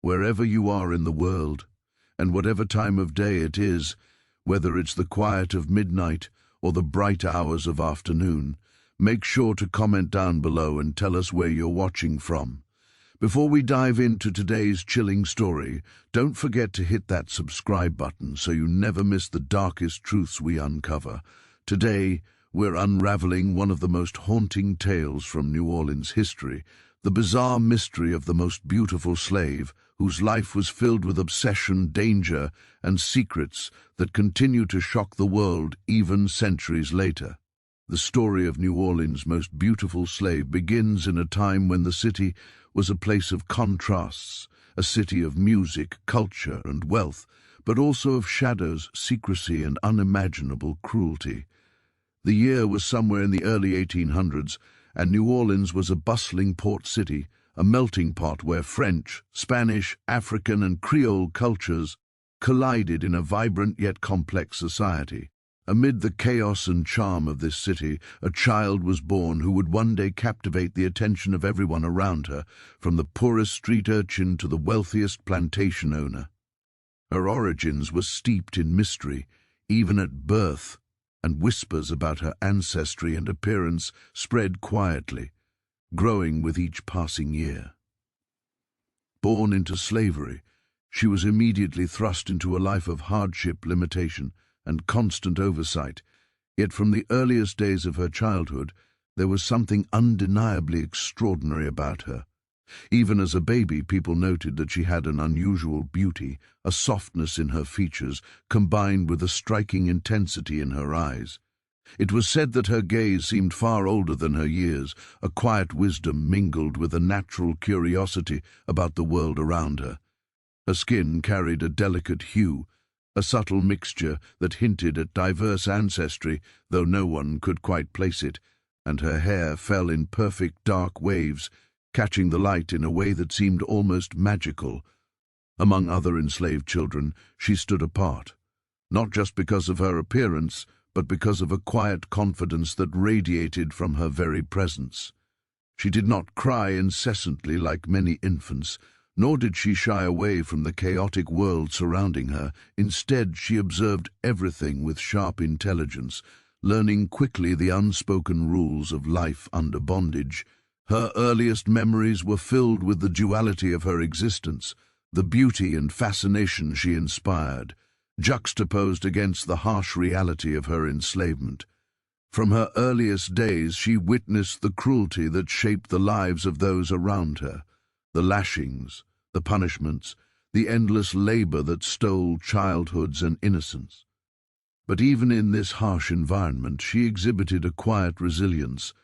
wherever you are in the world, and whatever time of day it is, whether it's the quiet of midnight or the bright hours of afternoon, make sure to comment down below and tell us where you're watching from. Before we dive into today's chilling story, don't forget to hit that subscribe button so you never miss the darkest truths we uncover. Today, we're unraveling one of the most haunting tales from New Orleans history, the bizarre mystery of the most beautiful slave, whose life was filled with obsession, danger, and secrets that continue to shock the world even centuries later. The story of New Orleans' most beautiful slave begins in a time when the city was a place of contrasts, a city of music, culture, and wealth, but also of shadows, secrecy, and unimaginable cruelty. The year was somewhere in the early 1800s, and New Orleans was a bustling port city, a melting pot where French, Spanish, African, and Creole cultures collided in a vibrant yet complex society. Amid the chaos and charm of this city, a child was born who would one day captivate the attention of everyone around her, from the poorest street urchin to the wealthiest plantation owner. Her origins were steeped in mystery, even at birth, and whispers about her ancestry and appearance spread quietly, growing with each passing year. Born into slavery, she was immediately thrust into a life of hardship, limitation, and constant oversight, yet from the earliest days of her childhood, there was something undeniably extraordinary about her. Even as a baby, people noted that she had an unusual beauty, a softness in her features, combined with a striking intensity in her eyes. It was said that her gaze seemed far older than her years, a quiet wisdom mingled with a natural curiosity about the world around her. Her skin carried a delicate hue, a subtle mixture that hinted at diverse ancestry, though no one could quite place it, and her hair fell in perfect dark waves, catching the light in a way that seemed almost magical. Among other enslaved children, she stood apart, not just because of her appearance, but because of a quiet confidence that radiated from her very presence. She did not cry incessantly like many infants, nor did she shy away from the chaotic world surrounding her. Instead, she observed everything with sharp intelligence, learning quickly the unspoken rules of life under bondage. Her earliest memories were filled with the duality of her existence, the beauty and fascination she inspired, juxtaposed against the harsh reality of her enslavement. From her earliest days, she witnessed the cruelty that shaped the lives of those around her, the lashings, the punishments, the endless labor that stole childhoods and innocence. But even in this harsh environment, she exhibited a quiet resilience.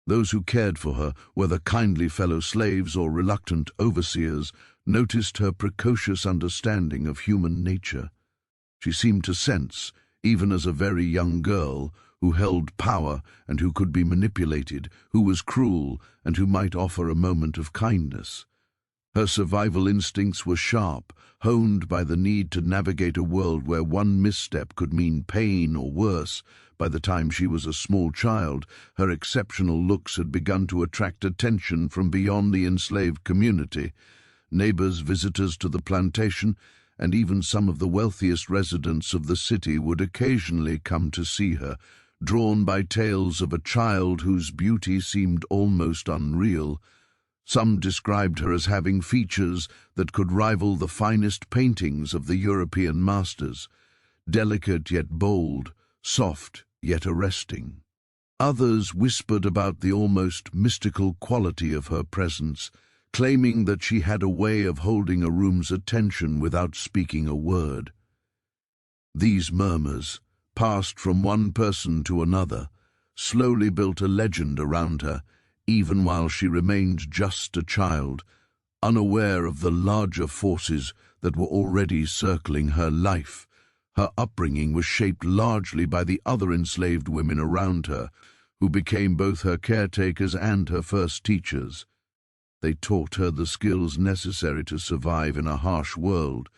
Those who cared for her, whether kindly fellow slaves or reluctant overseers, noticed her precocious understanding of human nature. She seemed to sense, even as a very young girl, who held power and who could be manipulated, who was cruel and who might offer a moment of kindness. Her survival instincts were sharp, honed by the need to navigate a world where one misstep could mean pain or worse. By the time she was a small child, her exceptional looks had begun to attract attention from beyond the enslaved community. Neighbors, visitors to the plantation, and even some of the wealthiest residents of the city would occasionally come to see her, drawn by tales of a child whose beauty seemed almost unreal. Some described her as having features that could rival the finest paintings of the European masters, delicate yet bold, soft yet arresting. Others whispered about the almost mystical quality of her presence, claiming that she had a way of holding a room's attention without speaking a word. These murmurs, passed from one person to another, slowly built a legend around her, even while she remained just a child, unaware of the larger forces that were already circling her life. Her upbringing was shaped largely by the other enslaved women around her, who became both her caretakers and her first teachers. They taught her the skills necessary to survive in a harsh world,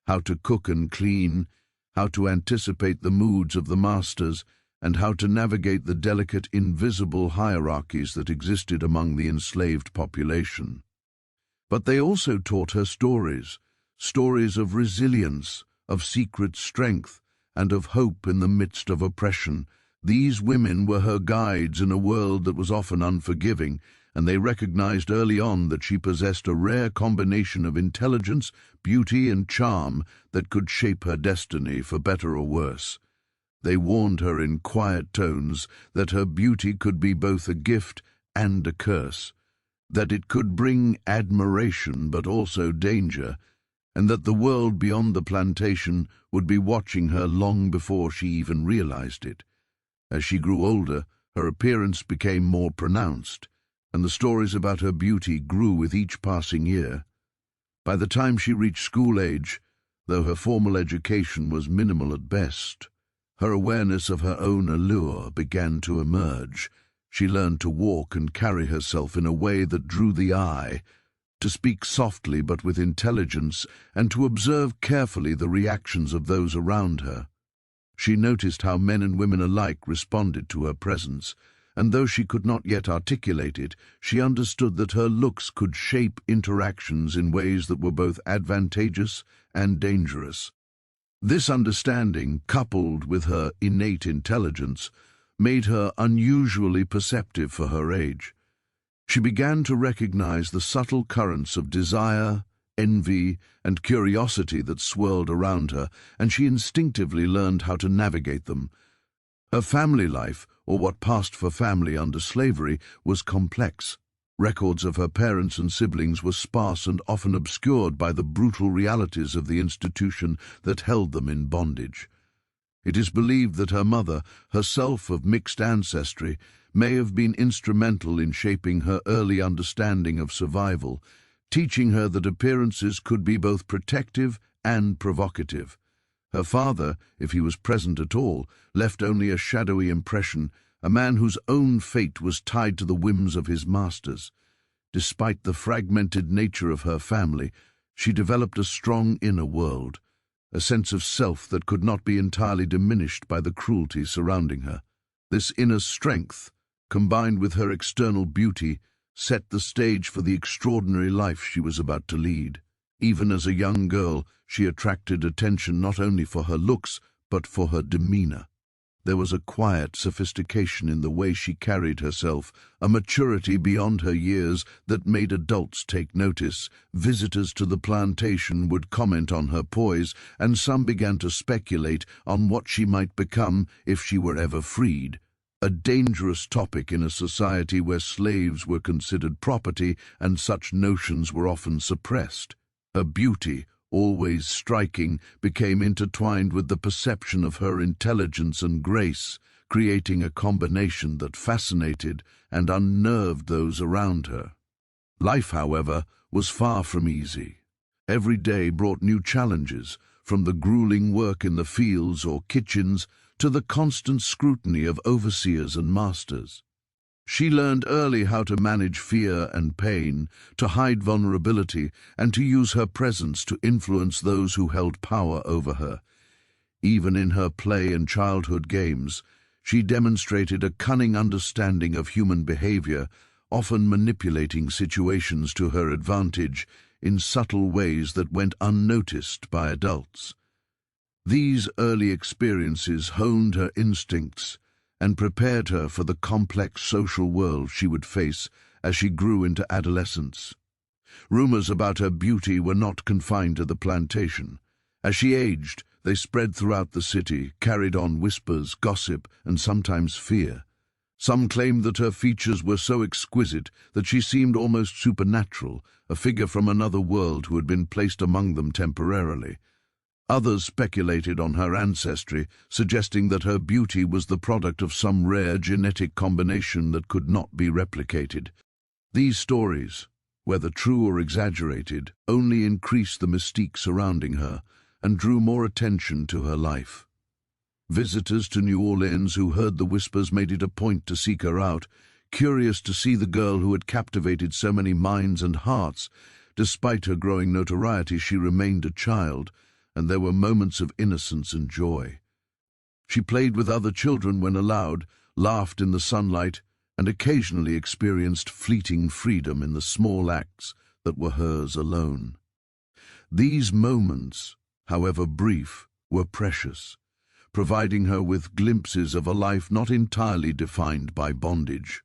how to cook and clean, how to anticipate the moods of the masters, and how to navigate the delicate, invisible hierarchies that existed among the enslaved population. But they also taught her stories, stories of resilience, of secret strength, and of hope in the midst of oppression. These women were her guides in a world that was often unforgiving, and they recognized early on that she possessed a rare combination of intelligence, beauty, and charm that could shape her destiny for better or worse. They warned her in quiet tones that her beauty could be both a gift and a curse, that it could bring admiration but also danger, and that the world beyond the plantation would be watching her long before she even realized it. As she grew older, her appearance became more pronounced, and the stories about her beauty grew with each passing year. By the time she reached school age, though her formal education was minimal at best, her awareness of her own allure began to emerge. She learned to walk and carry herself in a way that drew the eye, to speak softly but with intelligence, and to observe carefully the reactions of those around her. She noticed how men and women alike responded to her presence, and though she could not yet articulate it, she understood that her looks could shape interactions in ways that were both advantageous and dangerous. This understanding, coupled with her innate intelligence, made her unusually perceptive for her age. She began to recognize the subtle currents of desire, envy, and curiosity that swirled around her, and she instinctively learned how to navigate them. Her family life, or what passed for family under slavery, was complex. Records of her parents and siblings were sparse and often obscured by the brutal realities of the institution that held them in bondage. It is believed that her mother, herself of mixed ancestry, may have been instrumental in shaping her early understanding of survival, teaching her that appearances could be both protective and provocative. Her father, if he was present at all, left only a shadowy impression, a man whose own fate was tied to the whims of his masters. Despite the fragmented nature of her family, she developed a strong inner world, a sense of self that could not be entirely diminished by the cruelty surrounding her. This inner strength, combined with her external beauty, set the stage for the extraordinary life she was about to lead. Even as a young girl, she attracted attention not only for her looks, but for her demeanor. There was a quiet sophistication in the way she carried herself, a maturity beyond her years that made adults take notice. Visitors to the plantation would comment on her poise, and some began to speculate on what she might become if she were ever freed. A dangerous topic in a society where slaves were considered property and such notions were often suppressed. Her beauty, always striking, became intertwined with the perception of her intelligence and grace, creating a combination that fascinated and unnerved those around her. Life, however, was far from easy. Every day brought new challenges, from the grueling work in the fields or kitchens to the constant scrutiny of overseers and masters. She learned early how to manage fear and pain, to hide vulnerability, and to use her presence to influence those who held power over her. Even in her play and childhood games, she demonstrated a cunning understanding of human behavior, often manipulating situations to her advantage in subtle ways that went unnoticed by adults. These early experiences honed her instincts and prepared her for the complex social world she would face as she grew into adolescence. Rumors about her beauty were not confined to the plantation. As she aged, they spread throughout the city, carried on whispers, gossip, and sometimes fear. Some claimed that her features were so exquisite that she seemed almost supernatural, a figure from another world who had been placed among them temporarily. Others speculated on her ancestry, suggesting that her beauty was the product of some rare genetic combination that could not be replicated. These stories, whether true or exaggerated, only increased the mystique surrounding her and drew more attention to her life. Visitors to New Orleans who heard the whispers made it a point to seek her out, curious to see the girl who had captivated so many minds and hearts. Despite her growing notoriety, she remained a child, and there were moments of innocence and joy. She played with other children when allowed, laughed in the sunlight, and occasionally experienced fleeting freedom in the small acts that were hers alone. These moments, however brief, were precious, providing her with glimpses of a life not entirely defined by bondage.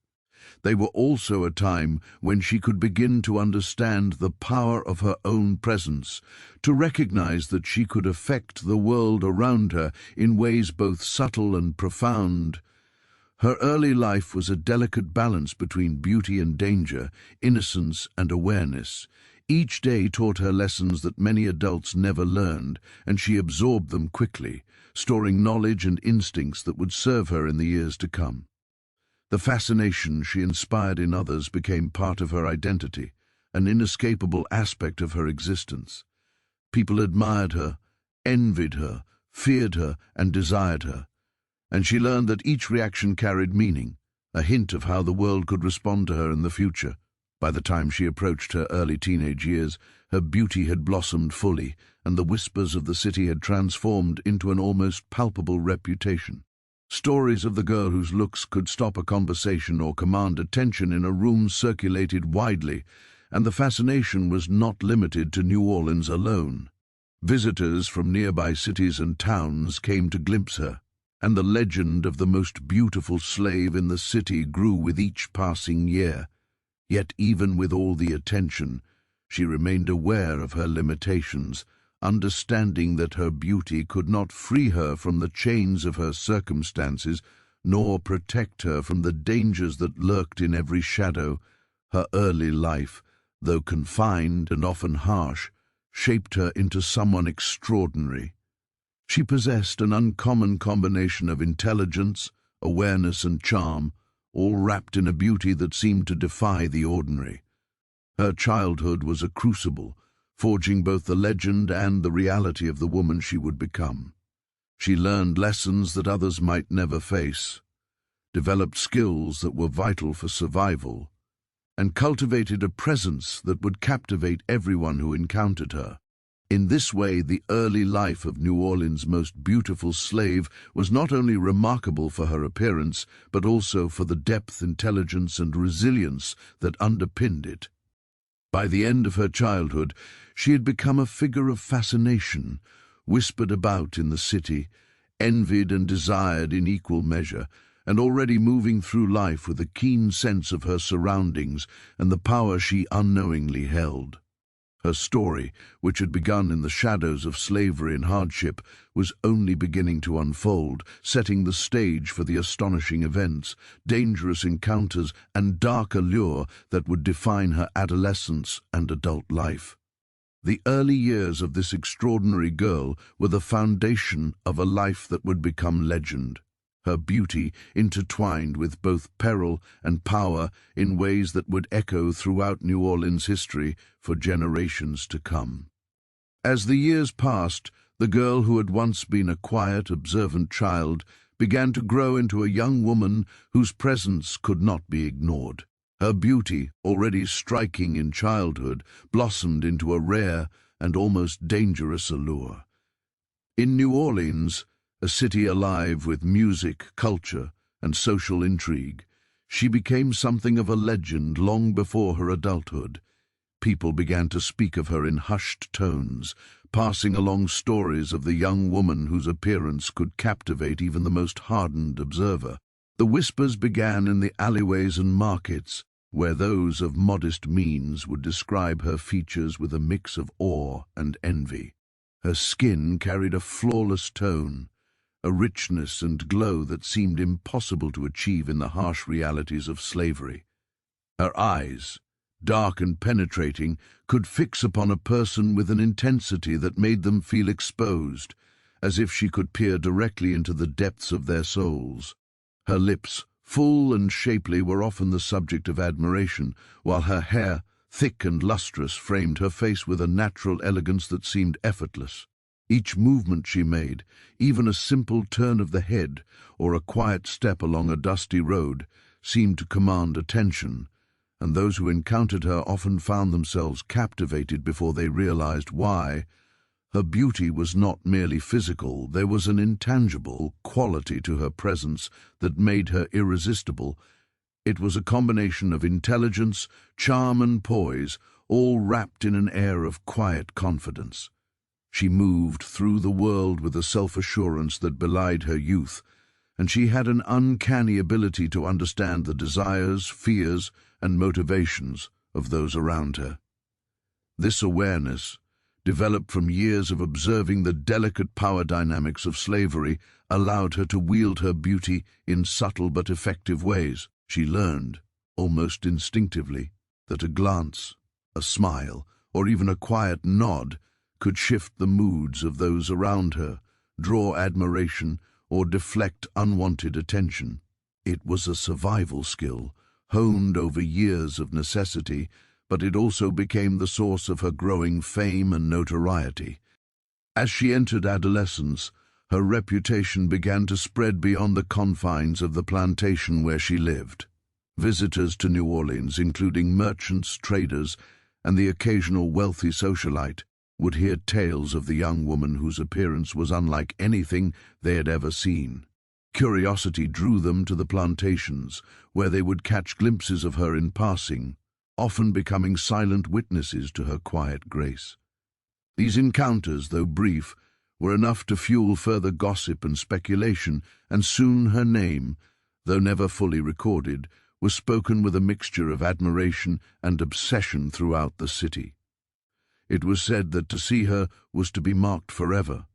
They were also a time when she could begin to understand the power of her own presence, to recognize that she could affect the world around her in ways both subtle and profound. Her early life was a delicate balance between beauty and danger, innocence and awareness. Each day taught her lessons that many adults never learned, and she absorbed them quickly, storing knowledge and instincts that would serve her in the years to come. The fascination she inspired in others became part of her identity, an inescapable aspect of her existence. People admired her, envied her, feared her, and desired her, and she learned that each reaction carried meaning, a hint of how the world could respond to her in the future. By the time she approached her early teenage years, her beauty had blossomed fully, and the whispers of the city had transformed into an almost palpable reputation. Stories of the girl whose looks could stop a conversation or command attention in a room circulated widely, and the fascination was not limited to New Orleans alone. Visitors from nearby cities and towns came to glimpse her, and the legend of the most beautiful slave in the city grew with each passing year. Yet even with all the attention, she remained aware of her limitations, understanding that her beauty could not free her from the chains of her circumstances, nor protect her from the dangers that lurked in every shadow. Her early life, though confined and often harsh, shaped her into someone extraordinary. She possessed an uncommon combination of intelligence, awareness, and charm, all wrapped in a beauty that seemed to defy the ordinary. Her childhood was a crucible, forging both the legend and the reality of the woman she would become. She learned lessons that others might never face, developed skills that were vital for survival, and cultivated a presence that would captivate everyone who encountered her. In this way, the early life of New Orleans' most beautiful slave was not only remarkable for her appearance, but also for the depth, intelligence, and resilience that underpinned it. By the end of her childhood, she had become a figure of fascination, whispered about in the city, envied and desired in equal measure, and already moving through life with a keen sense of her surroundings and the power she unknowingly held. Her story, which had begun in the shadows of slavery and hardship, was only beginning to unfold, setting the stage for the astonishing events, dangerous encounters, and dark allure that would define her adolescence and adult life. The early years of this extraordinary girl were the foundation of a life that would become legend. Her beauty intertwined with both peril and power in ways that would echo throughout New Orleans history for generations to come. As the years passed, the girl who had once been a quiet, observant child began to grow into a young woman whose presence could not be ignored. Her beauty, already striking in childhood, blossomed into a rare and almost dangerous allure. In New Orleans, a city alive with music, culture, and social intrigue, she became something of a legend long before her adulthood. People began to speak of her in hushed tones, passing along stories of the young woman whose appearance could captivate even the most hardened observer. The whispers began in the alleyways and markets, where those of modest means would describe her features with a mix of awe and envy. Her skin carried a flawless tone, a richness and glow that seemed impossible to achieve in the harsh realities of slavery. Her eyes, dark and penetrating, could fix upon a person with an intensity that made them feel exposed, as if she could peer directly into the depths of their souls. Her lips, full and shapely, were often the subject of admiration, while her hair, thick and lustrous, framed her face with a natural elegance that seemed effortless. Each movement she made, even a simple turn of the head or a quiet step along a dusty road, seemed to command attention, and those who encountered her often found themselves captivated before they realized why. Her beauty was not merely physical, there was an intangible quality to her presence that made her irresistible. It was a combination of intelligence, charm, and poise, all wrapped in an air of quiet confidence. She moved through the world with a self-assurance that belied her youth, and she had an uncanny ability to understand the desires, fears, and motivations of those around her. This awareness, developed from years of observing the delicate power dynamics of slavery, allowed her to wield her beauty in subtle but effective ways. She learned, almost instinctively, that a glance, a smile, or even a quiet nod could shift the moods of those around her, draw admiration, or deflect unwanted attention. It was a survival skill, honed over years of necessity, but it also became the source of her growing fame and notoriety. As she entered adolescence, her reputation began to spread beyond the confines of the plantation where she lived. Visitors to New Orleans, including merchants, traders, and the occasional wealthy socialite, would hear tales of the young woman whose appearance was unlike anything they had ever seen. Curiosity drew them to the plantations, where they would catch glimpses of her in passing, often becoming silent witnesses to her quiet grace. These encounters, though brief, were enough to fuel further gossip and speculation, and soon her name, though never fully recorded, was spoken with a mixture of admiration and obsession throughout the city. It was said that to see her was to be marked forever,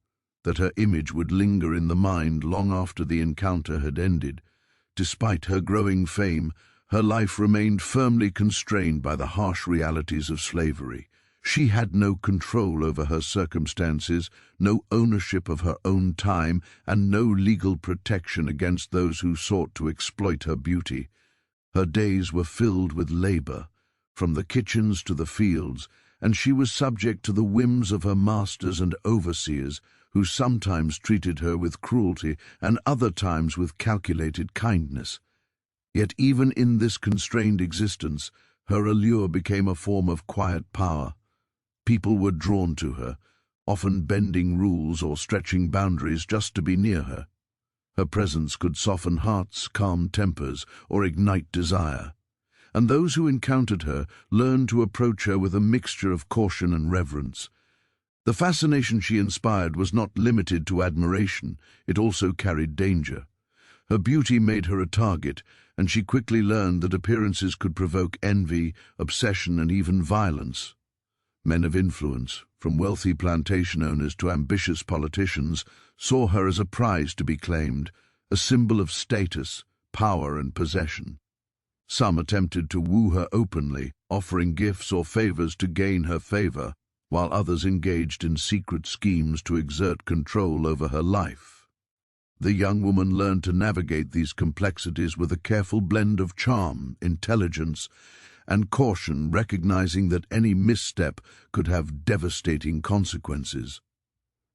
that her image would linger in the mind long after the encounter had ended. Despite her growing fame, her life remained firmly constrained by the harsh realities of slavery. She had no control over her circumstances, no ownership of her own time, and no legal protection against those who sought to exploit her beauty. Her days were filled with labor, from the kitchens to the fields, and she was subject to the whims of her masters and overseers, who sometimes treated her with cruelty and other times with calculated kindness. Yet even in this constrained existence, her allure became a form of quiet power. People were drawn to her, often bending rules or stretching boundaries just to be near her. Her presence could soften hearts, calm tempers, or ignite desire, and those who encountered her learned to approach her with a mixture of caution and reverence. The fascination she inspired was not limited to admiration, it also carried danger. Her beauty made her a target, and she quickly learned that appearances could provoke envy, obsession, and even violence. Men of influence, from wealthy plantation owners to ambitious politicians, saw her as a prize to be claimed, a symbol of status, power, and possession. Some attempted to woo her openly, offering gifts or favors to gain her favor, while others engaged in secret schemes to exert control over her life. The young woman learned to navigate these complexities with a careful blend of charm, intelligence, and caution, recognizing that any misstep could have devastating consequences.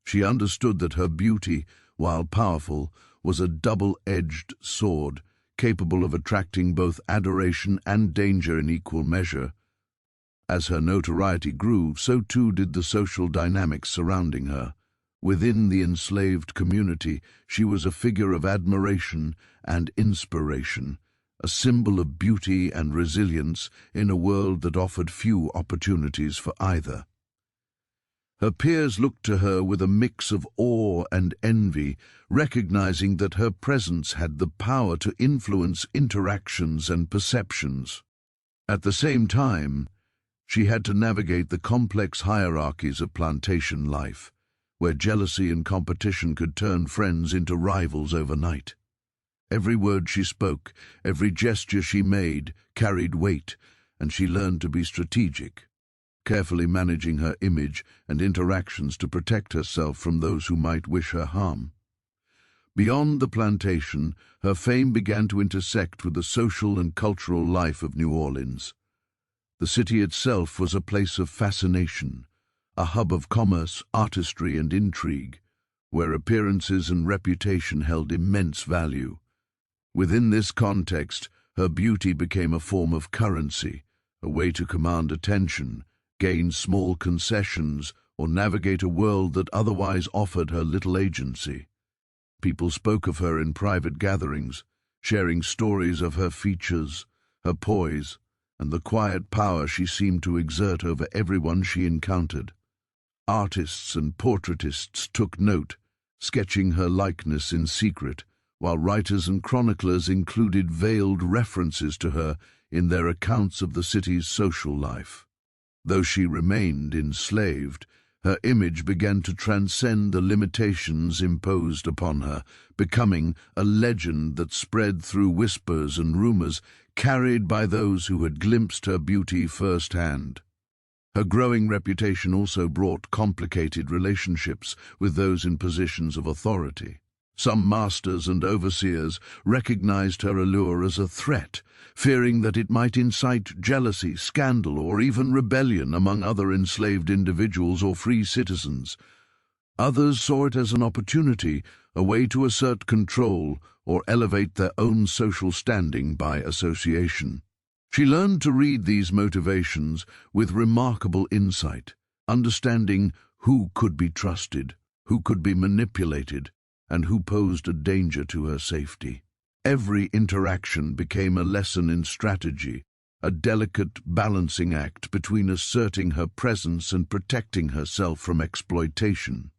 She understood that her beauty, while powerful, was a double-edged sword, capable of attracting both adoration and danger in equal measure. As her notoriety grew, so too did the social dynamics surrounding her. Within the enslaved community, she was a figure of admiration and inspiration, a symbol of beauty and resilience in a world that offered few opportunities for either. Her peers looked to her with a mix of awe and envy, recognizing that her presence had the power to influence interactions and perceptions. At the same time, she had to navigate the complex hierarchies of plantation life, where jealousy and competition could turn friends into rivals overnight. Every word she spoke, every gesture she made, carried weight, and she learned to be strategic, carefully managing her image and interactions to protect herself from those who might wish her harm. Beyond the plantation, her fame began to intersect with the social and cultural life of New Orleans. The city itself was a place of fascination, a hub of commerce, artistry, and intrigue, where appearances and reputation held immense value. Within this context, her beauty became a form of currency, a way to command attention, gain small concessions, or navigate a world that otherwise offered her little agency. People spoke of her in private gatherings, sharing stories of her features, her poise, and the quiet power she seemed to exert over everyone she encountered. Artists and portraitists took note, sketching her likeness in secret, while writers and chroniclers included veiled references to her in their accounts of the city's social life. Though she remained enslaved, her image began to transcend the limitations imposed upon her, becoming a legend that spread through whispers and rumors carried by those who had glimpsed her beauty firsthand. Her growing reputation also brought complicated relationships with those in positions of authority. Some masters and overseers recognized her allure as a threat, fearing that it might incite jealousy, scandal, or even rebellion among other enslaved individuals or free citizens. Others saw it as an opportunity, a way to assert control or elevate their own social standing by association. She learned to read these motivations with remarkable insight, understanding who could be trusted, who could be manipulated, and who posed a danger to her safety. Every interaction became a lesson in strategy, a delicate balancing act between asserting her presence and protecting herself from exploitation.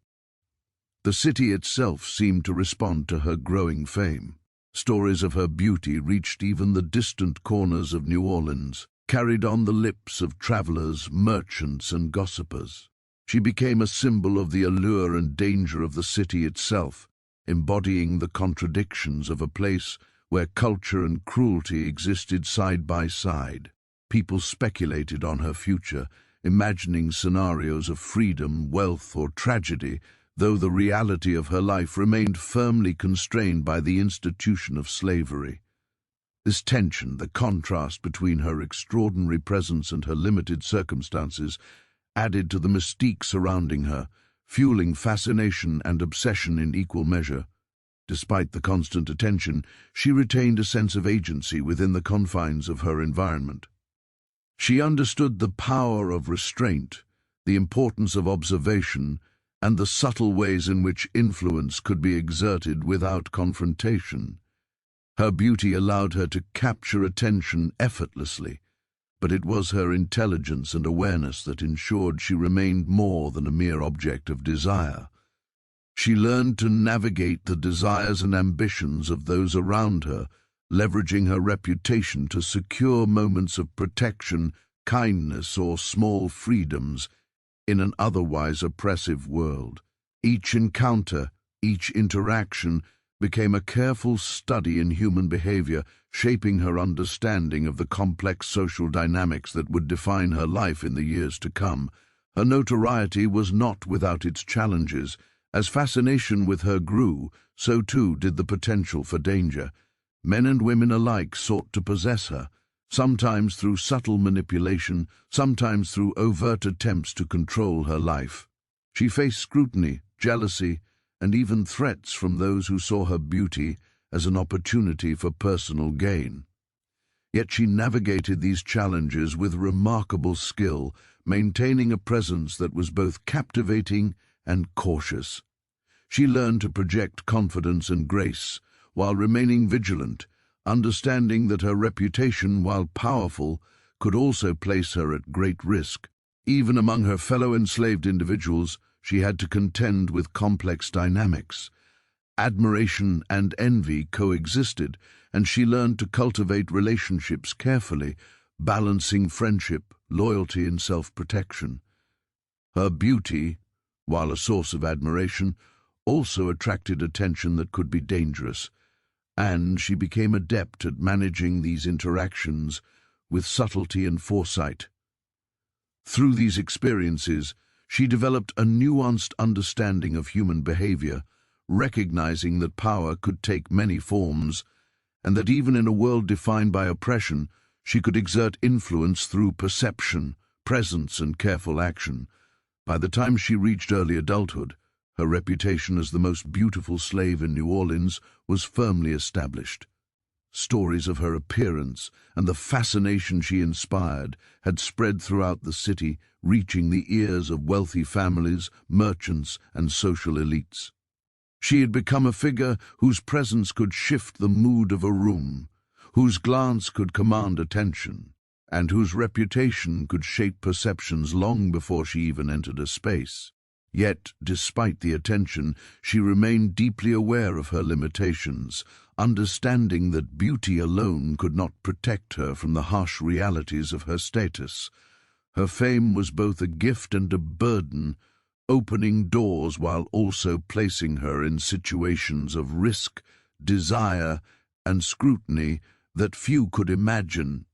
The city itself seemed to respond to her growing fame. Stories of her beauty reached even the distant corners of New Orleans, carried on the lips of travelers, merchants, and gossipers. She became a symbol of the allure and danger of the city itself, embodying the contradictions of a place where culture and cruelty existed side by side. People speculated on her future, imagining scenarios of freedom, wealth, or tragedy, though the reality of her life remained firmly constrained by the institution of slavery. This tension, the contrast between her extraordinary presence and her limited circumstances, added to the mystique surrounding her, fueling fascination and obsession in equal measure. Despite the constant attention, she retained a sense of agency within the confines of her environment. She understood the power of restraint, the importance of observation, and the subtle ways in which influence could be exerted without confrontation. Her beauty allowed her to capture attention effortlessly, but it was her intelligence and awareness that ensured she remained more than a mere object of desire. She learned to navigate the desires and ambitions of those around her, leveraging her reputation to secure moments of protection, kindness, or small freedoms in an otherwise oppressive world. Each encounter, each interaction became a careful study in human behavior, shaping her understanding of the complex social dynamics that would define her life in the years to come. Her notoriety was not without its challenges. As fascination with her grew, so too did the potential for danger. Men and women alike sought to possess her, sometimes through subtle manipulation, sometimes through overt attempts to control her life. She faced scrutiny, jealousy, and even threats from those who saw her beauty as an opportunity for personal gain. Yet she navigated these challenges with remarkable skill, maintaining a presence that was both captivating and cautious. She learned to project confidence and grace while remaining vigilant, understanding that her reputation, while powerful, could also place her at great risk. Even among her fellow enslaved individuals, she had to contend with complex dynamics. Admiration and envy coexisted, and she learned to cultivate relationships carefully, balancing friendship, loyalty, and self-protection. Her beauty, while a source of admiration, also attracted attention that could be dangerous, and she became adept at managing these interactions with subtlety and foresight. Through these experiences, she developed a nuanced understanding of human behavior, recognizing that power could take many forms, and that even in a world defined by oppression, she could exert influence through perception, presence, and careful action. By the time she reached early adulthood, her reputation as the most beautiful slave in New Orleans was firmly established. Stories of her appearance and the fascination she inspired had spread throughout the city, reaching the ears of wealthy families, merchants, and social elites. She had become a figure whose presence could shift the mood of a room, whose glance could command attention, and whose reputation could shape perceptions long before she even entered a space. Yet, despite the attention, she remained deeply aware of her limitations, understanding that beauty alone could not protect her from the harsh realities of her status. Her fame was both a gift and a burden, opening doors while also placing her in situations of risk, desire, and scrutiny that few could imagine.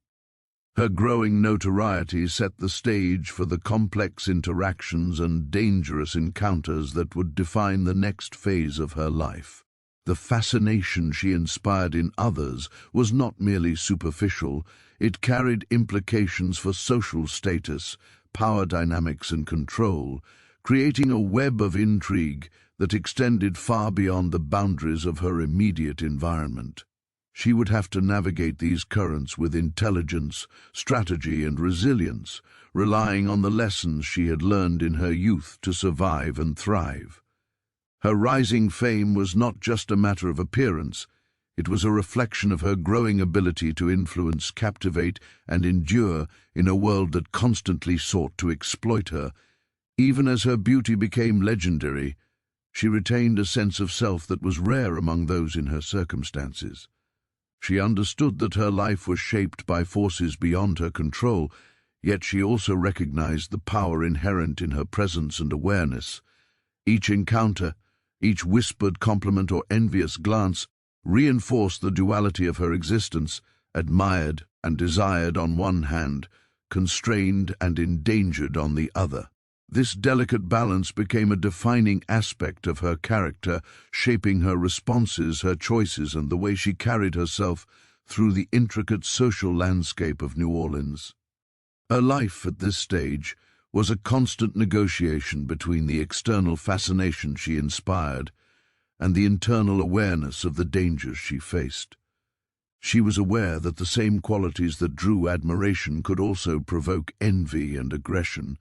Her growing notoriety set the stage for the complex interactions and dangerous encounters that would define the next phase of her life. The fascination she inspired in others was not merely superficial, it carried implications for social status, power dynamics and control, creating a web of intrigue that extended far beyond the boundaries of her immediate environment. She would have to navigate these currents with intelligence, strategy, and resilience, relying on the lessons she had learned in her youth to survive and thrive. Her rising fame was not just a matter of appearance, it was a reflection of her growing ability to influence, captivate, and endure in a world that constantly sought to exploit her. Even as her beauty became legendary, she retained a sense of self that was rare among those in her circumstances. She understood that her life was shaped by forces beyond her control, yet she also recognized the power inherent in her presence and awareness. Each encounter, each whispered compliment or envious glance reinforced the duality of her existence, admired and desired on one hand, constrained and endangered on the other. This delicate balance became a defining aspect of her character, shaping her responses, her choices, and the way she carried herself through the intricate social landscape of New Orleans. Her life at this stage was a constant negotiation between the external fascination she inspired and the internal awareness of the dangers she faced. She was aware that the same qualities that drew admiration could also provoke envy and aggression.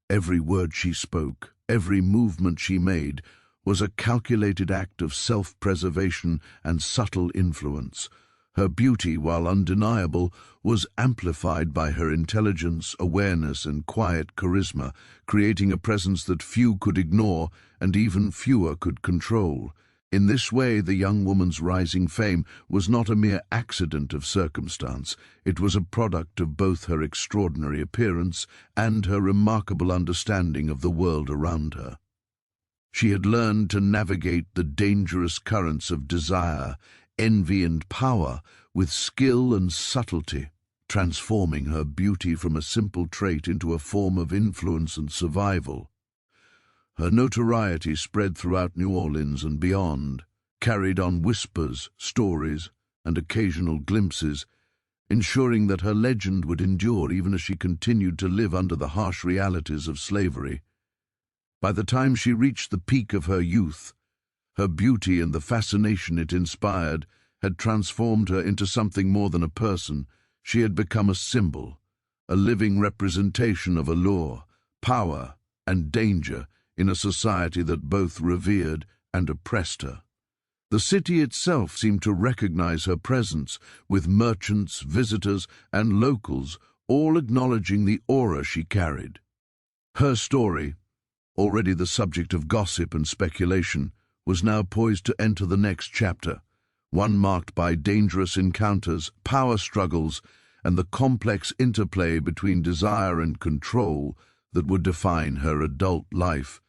Every word she spoke, every movement she made, was a calculated act of self-preservation and subtle influence. Her beauty, while undeniable, was amplified by her intelligence, awareness, and quiet charisma, creating a presence that few could ignore and even fewer could control. In this way, the young woman's rising fame was not a mere accident of circumstance. It was a product of both her extraordinary appearance and her remarkable understanding of the world around her. She had learned to navigate the dangerous currents of desire, envy, and power with skill and subtlety, transforming her beauty from a simple trait into a form of influence and survival. Her notoriety spread throughout New Orleans and beyond, carried on whispers, stories, and occasional glimpses, ensuring that her legend would endure even as she continued to live under the harsh realities of slavery. By the time she reached the peak of her youth, her beauty and the fascination it inspired had transformed her into something more than a person. She had become a symbol, a living representation of allure, power, and danger in a society that both revered and oppressed her. The city itself seemed to recognize her presence, with merchants, visitors, and locals all acknowledging the aura she carried. Her story, already the subject of gossip and speculation, was now poised to enter the next chapter, one marked by dangerous encounters, power struggles, and the complex interplay between desire and control that would define her adult life.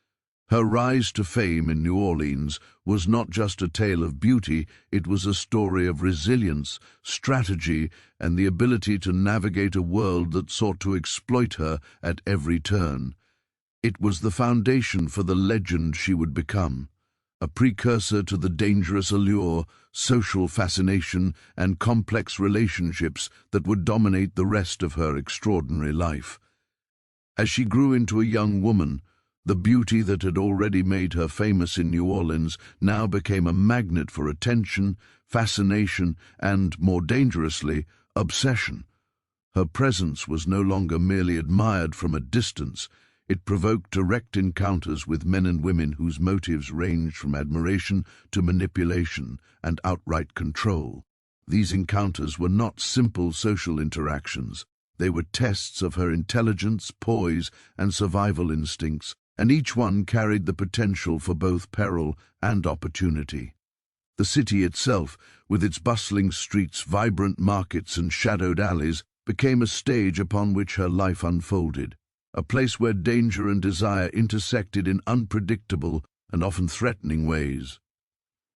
Her rise to fame in New Orleans was not just a tale of beauty, it was a story of resilience, strategy, and the ability to navigate a world that sought to exploit her at every turn. It was the foundation for the legend she would become, a precursor to the dangerous allure, social fascination, and complex relationships that would dominate the rest of her extraordinary life. As she grew into a young woman, the beauty that had already made her famous in New Orleans now became a magnet for attention, fascination, and, more dangerously, obsession. Her presence was no longer merely admired from a distance. It provoked direct encounters with men and women whose motives ranged from admiration to manipulation and outright control. These encounters were not simple social interactions. They were tests of her intelligence, poise, and survival instincts, and each one carried the potential for both peril and opportunity. The city itself, with its bustling streets, vibrant markets, and shadowed alleys, became a stage upon which her life unfolded, a place where danger and desire intersected in unpredictable and often threatening ways.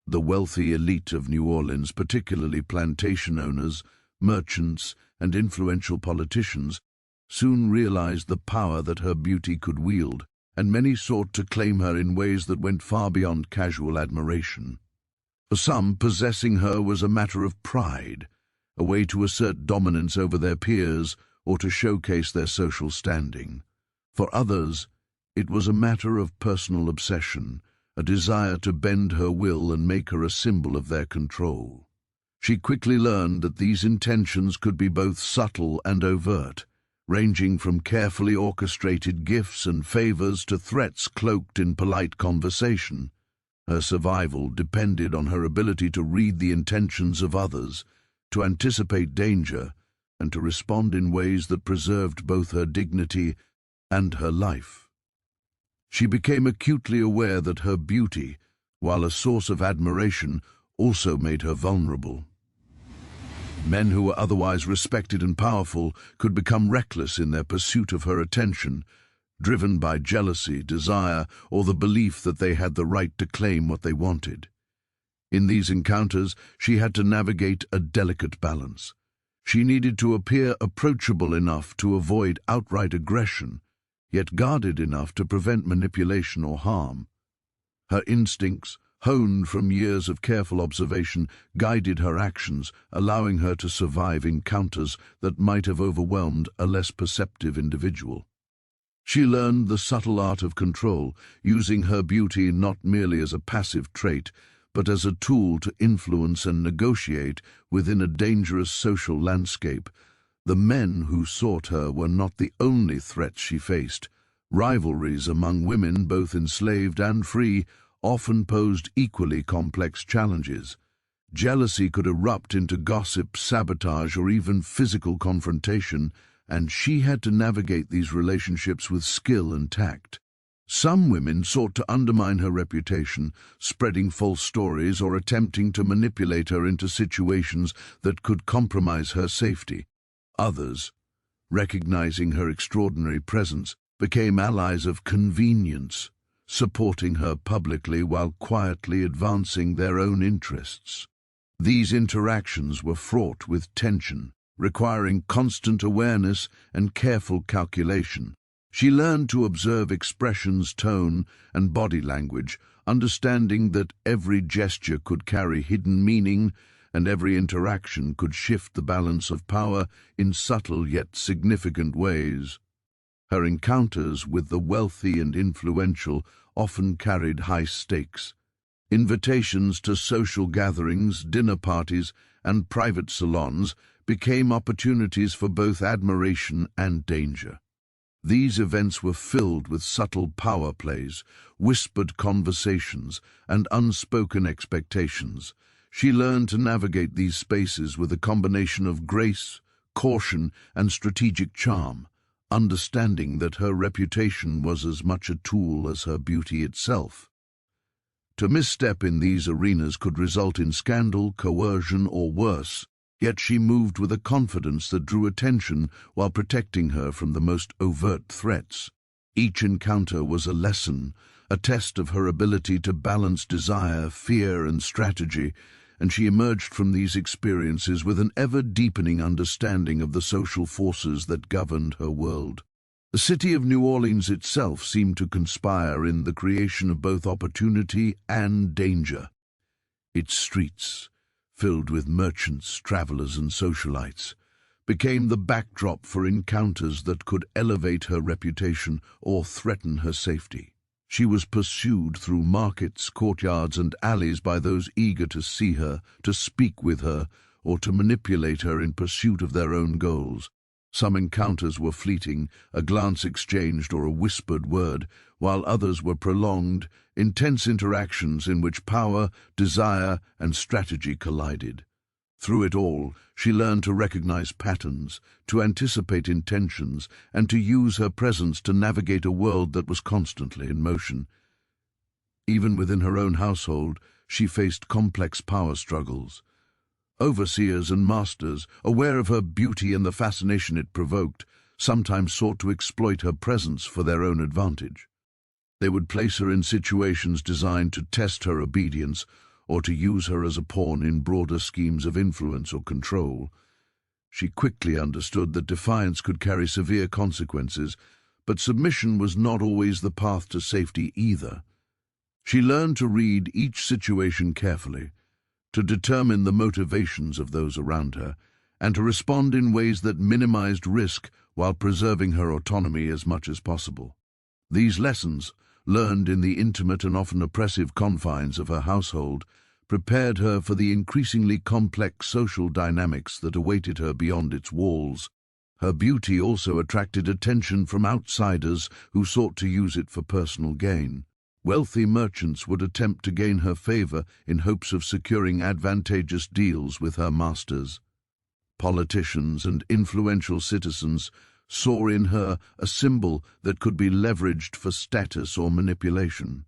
The wealthy elite of New Orleans, particularly plantation owners, merchants, and influential politicians, soon realized the power that her beauty could wield, and many sought to claim her in ways that went far beyond casual admiration. For some, possessing her was a matter of pride, a way to assert dominance over their peers or to showcase their social standing. For others, it was a matter of personal obsession, a desire to bend her will and make her a symbol of their control. She quickly learned that these intentions could be both subtle and overt, ranging from carefully orchestrated gifts and favors to threats cloaked in polite conversation. Her survival depended on her ability to read the intentions of others, to anticipate danger, and to respond in ways that preserved both her dignity and her life. She became acutely aware that her beauty, while a source of admiration, also made her vulnerable. Men who were otherwise respected and powerful could become reckless in their pursuit of her attention, driven by jealousy, desire, or the belief that they had the right to claim what they wanted. In these encounters, she had to navigate a delicate balance. She needed to appear approachable enough to avoid outright aggression, yet guarded enough to prevent manipulation or harm. Her instincts, honed from years of careful observation, guided her actions, allowing her to survive encounters that might have overwhelmed a less perceptive individual. She learned the subtle art of control, using her beauty not merely as a passive trait, but as a tool to influence and negotiate within a dangerous social landscape. The men who sought her were not the only threats she faced. Rivalries among women, both enslaved and free, often posed equally complex challenges. Jealousy could erupt into gossip, sabotage, or even physical confrontation, and she had to navigate these relationships with skill and tact. Some women sought to undermine her reputation, spreading false stories or attempting to manipulate her into situations that could compromise her safety. Others, recognizing her extraordinary presence, became allies of convenience, supporting her publicly while quietly advancing their own interests. These interactions were fraught with tension, requiring constant awareness and careful calculation. She learned to observe expressions, tone, and body language, understanding that every gesture could carry hidden meaning and every interaction could shift the balance of power in subtle yet significant ways. Her encounters with the wealthy and influential often carried high stakes. Invitations to social gatherings, dinner parties, and private salons became opportunities for both admiration and danger. These events were filled with subtle power plays, whispered conversations, and unspoken expectations. She learned to navigate these spaces with a combination of grace, caution, and strategic charm, understanding that her reputation was as much a tool as her beauty itself. To misstep in these arenas could result in scandal, coercion, or worse, yet she moved with a confidence that drew attention while protecting her from the most overt threats. Each encounter was a lesson, a test of her ability to balance desire, fear, and strategy, and she emerged from these experiences with an ever-deepening understanding of the social forces that governed her world. The city of New Orleans itself seemed to conspire in the creation of both opportunity and danger. Its streets, filled with merchants, travelers, and socialites, became the backdrop for encounters that could elevate her reputation or threaten her safety. She was pursued through markets, courtyards, and alleys by those eager to see her, to speak with her, or to manipulate her in pursuit of their own goals. Some encounters were fleeting, a glance exchanged or a whispered word, while others were prolonged, intense interactions in which power, desire, and strategy collided. Through it all, she learned to recognize patterns, to anticipate intentions, and to use her presence to navigate a world that was constantly in motion. Even within her own household, she faced complex power struggles. Overseers and masters, aware of her beauty and the fascination it provoked, sometimes sought to exploit her presence for their own advantage. They would place her in situations designed to test her obedience or to use her as a pawn in broader schemes of influence or control. She quickly understood that defiance could carry severe consequences, but submission was not always the path to safety either. She learned to read each situation carefully, to determine the motivations of those around her, and to respond in ways that minimized risk while preserving her autonomy as much as possible. These lessons, learned in the intimate and often oppressive confines of her household, prepared her for the increasingly complex social dynamics that awaited her beyond its walls. Her beauty also attracted attention from outsiders who sought to use it for personal gain. Wealthy merchants would attempt to gain her favor in hopes of securing advantageous deals with her masters. Politicians and influential citizens saw in her a symbol that could be leveraged for status or manipulation.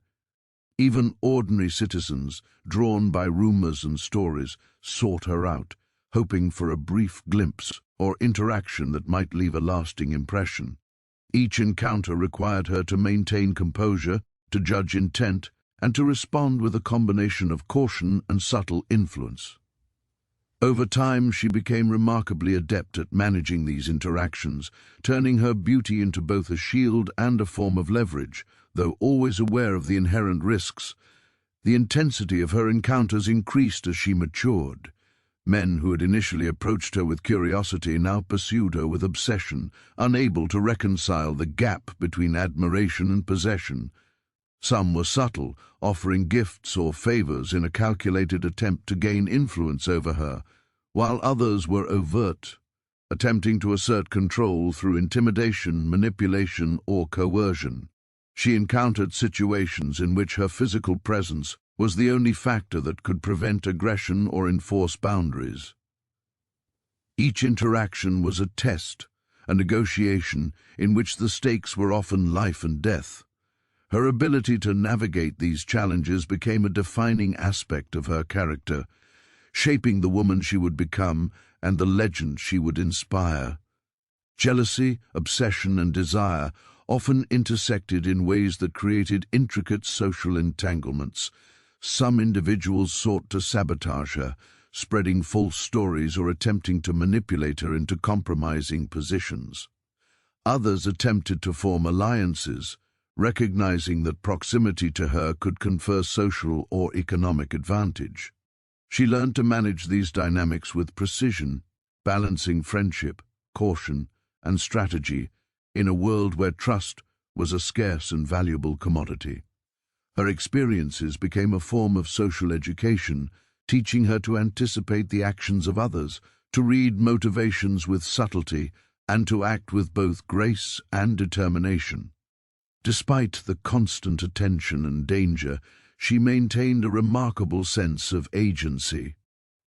Even ordinary citizens, drawn by rumors and stories, sought her out, hoping for a brief glimpse or interaction that might leave a lasting impression. Each encounter required her to maintain composure, to judge intent, and to respond with a combination of caution and subtle influence. Over time, she became remarkably adept at managing these interactions, turning her beauty into both a shield and a form of leverage, though always aware of the inherent risks. The intensity of her encounters increased as she matured. Men who had initially approached her with curiosity now pursued her with obsession, unable to reconcile the gap between admiration and possession. Some were subtle, offering gifts or favors in a calculated attempt to gain influence over her, while others were overt, attempting to assert control through intimidation, manipulation, or coercion. She encountered situations in which her physical presence was the only factor that could prevent aggression or enforce boundaries. Each interaction was a test, a negotiation in which the stakes were often life and death. Her ability to navigate these challenges became a defining aspect of her character, shaping the woman she would become and the legend she would inspire. Jealousy, obsession, and desire often intersected in ways that created intricate social entanglements. Some individuals sought to sabotage her, spreading false stories or attempting to manipulate her into compromising positions. Others attempted to form alliances, recognizing that proximity to her could confer social or economic advantage. She learned to manage these dynamics with precision, balancing friendship, caution, and strategy in a world where trust was a scarce and valuable commodity. Her experiences became a form of social education, teaching her to anticipate the actions of others, to read motivations with subtlety, and to act with both grace and determination. Despite the constant attention and danger, she maintained a remarkable sense of agency.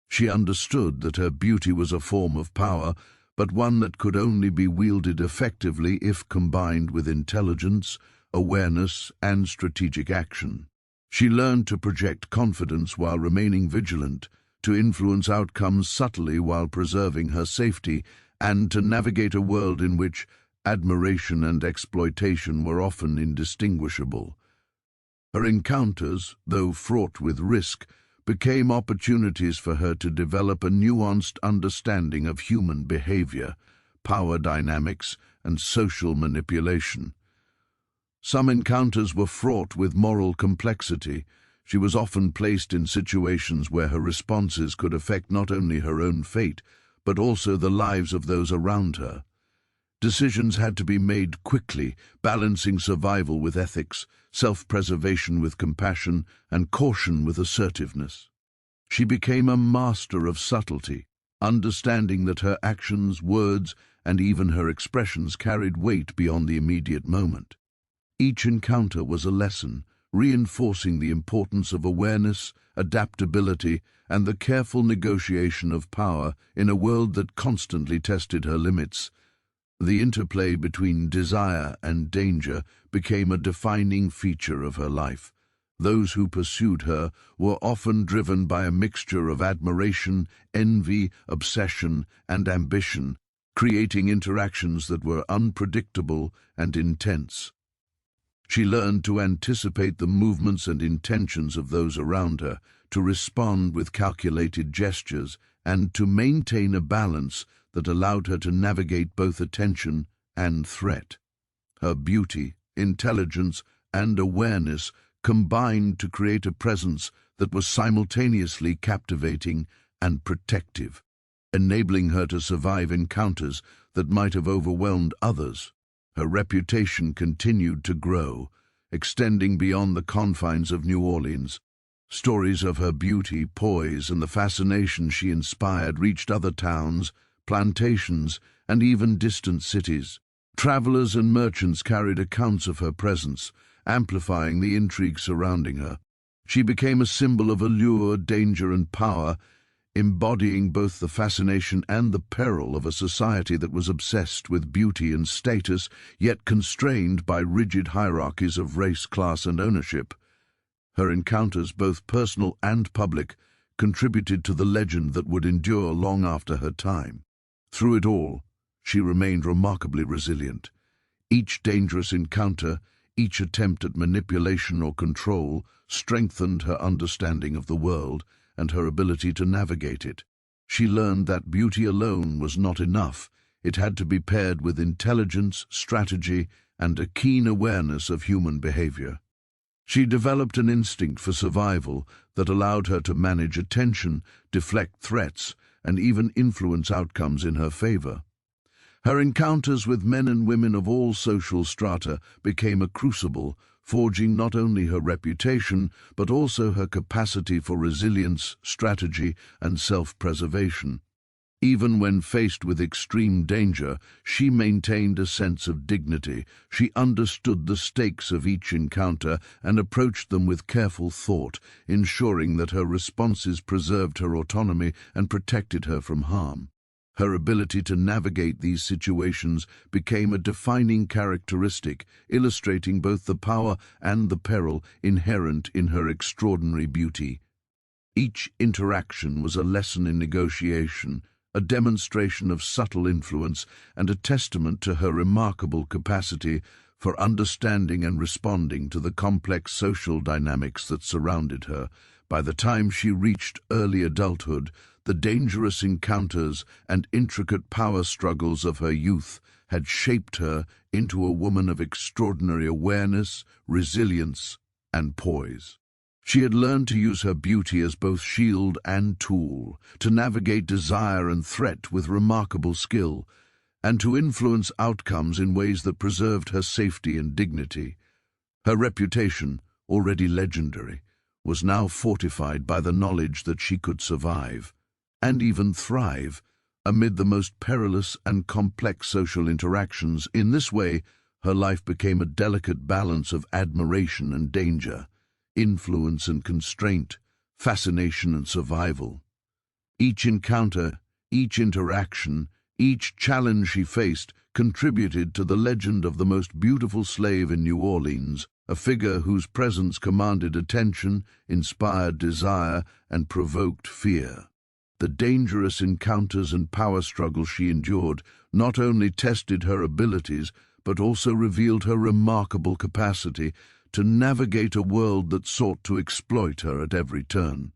She understood that her beauty was a form of power, but one that could only be wielded effectively if combined with intelligence, awareness, and strategic action. She learned to project confidence while remaining vigilant, to influence outcomes subtly while preserving her safety, and to navigate a world in which admiration and exploitation were often indistinguishable. Her encounters, though fraught with risk, became opportunities for her to develop a nuanced understanding of human behavior, power dynamics, and social manipulation. Some encounters were fraught with moral complexity. She was often placed in situations where her responses could affect not only her own fate, but also the lives of those around her. Decisions had to be made quickly, balancing survival with ethics, self-preservation with compassion, and caution with assertiveness. She became a master of subtlety, understanding that her actions, words, and even her expressions carried weight beyond the immediate moment. Each encounter was a lesson, reinforcing the importance of awareness, adaptability, and the careful negotiation of power in a world that constantly tested her limits. The interplay between desire and danger became a defining feature of her life. Those who pursued her were often driven by a mixture of admiration, envy, obsession, and ambition, creating interactions that were unpredictable and intense. She learned to anticipate the movements and intentions of those around her, to respond with calculated gestures, and to maintain a balance that allowed her to navigate both attention and threat. Her beauty, intelligence, and awareness combined to create a presence that was simultaneously captivating and protective, enabling her to survive encounters that might have overwhelmed others. Her reputation continued to grow, extending beyond the confines of New Orleans. Stories of her beauty, poise, and the fascination she inspired reached other towns, plantations, and even distant cities. Travelers and merchants carried accounts of her presence, amplifying the intrigue surrounding her. She became a symbol of allure, danger, and power, embodying both the fascination and the peril of a society that was obsessed with beauty and status, yet constrained by rigid hierarchies of race, class, and ownership. Her encounters, both personal and public, contributed to the legend that would endure long after her time. Through it all, she remained remarkably resilient. Each dangerous encounter, each attempt at manipulation or control, strengthened her understanding of the world and her ability to navigate it. She learned that beauty alone was not enough. It had to be paired with intelligence, strategy, and a keen awareness of human behavior. She developed an instinct for survival that allowed her to manage attention, deflect threats, and even influence outcomes in her favor. Her encounters with men and women of all social strata became a crucible, forging not only her reputation, but also her capacity for resilience, strategy, and self-preservation. Even when faced with extreme danger, she maintained a sense of dignity. She understood the stakes of each encounter and approached them with careful thought, ensuring that her responses preserved her autonomy and protected her from harm. Her ability to navigate these situations became a defining characteristic, illustrating both the power and the peril inherent in her extraordinary beauty. Each interaction was a lesson in negotiation, a demonstration of subtle influence, and a testament to her remarkable capacity for understanding and responding to the complex social dynamics that surrounded her. By the time she reached early adulthood, the dangerous encounters and intricate power struggles of her youth had shaped her into a woman of extraordinary awareness, resilience, and poise. She had learned to use her beauty as both shield and tool, to navigate desire and threat with remarkable skill, and to influence outcomes in ways that preserved her safety and dignity. Her reputation, already legendary, was now fortified by the knowledge that she could survive, and even thrive, amid the most perilous and complex social interactions. In this way, her life became a delicate balance of admiration and danger, influence and constraint, fascination and survival. Each encounter, each interaction, each challenge she faced contributed to the legend of the most beautiful slave in New Orleans, a figure whose presence commanded attention, inspired desire, and provoked fear. The dangerous encounters and power struggles she endured not only tested her abilities, but also revealed her remarkable capacity to navigate a world that sought to exploit her at every turn.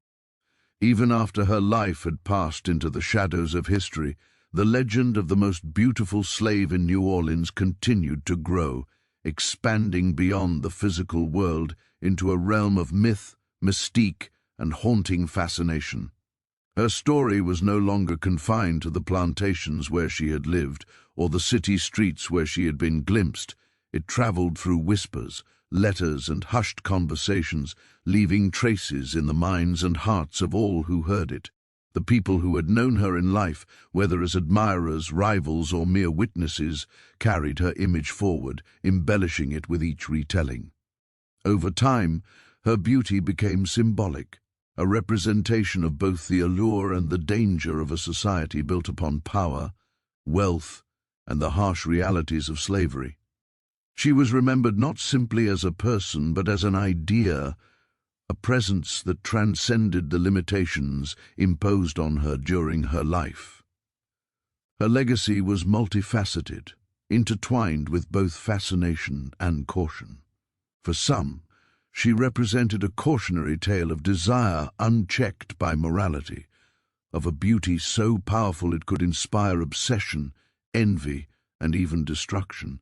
Even after her life had passed into the shadows of history, the legend of the most beautiful slave in New Orleans continued to grow, expanding beyond the physical world into a realm of myth, mystique, and haunting fascination. Her story was no longer confined to the plantations where she had lived, or the city streets where she had been glimpsed. It traveled through whispers, letters, and hushed conversations, leaving traces in the minds and hearts of all who heard it. The people who had known her in life, whether as admirers, rivals, or mere witnesses, carried her image forward, embellishing it with each retelling. Over time, her beauty became symbolic, a representation of both the allure and the danger of a society built upon power, wealth, and the harsh realities of slavery. She was remembered not simply as a person, but as an idea, a presence that transcended the limitations imposed on her during her life. Her legacy was multifaceted, intertwined with both fascination and caution. For some, she represented a cautionary tale of desire unchecked by morality, of a beauty so powerful it could inspire obsession, envy, and even destruction.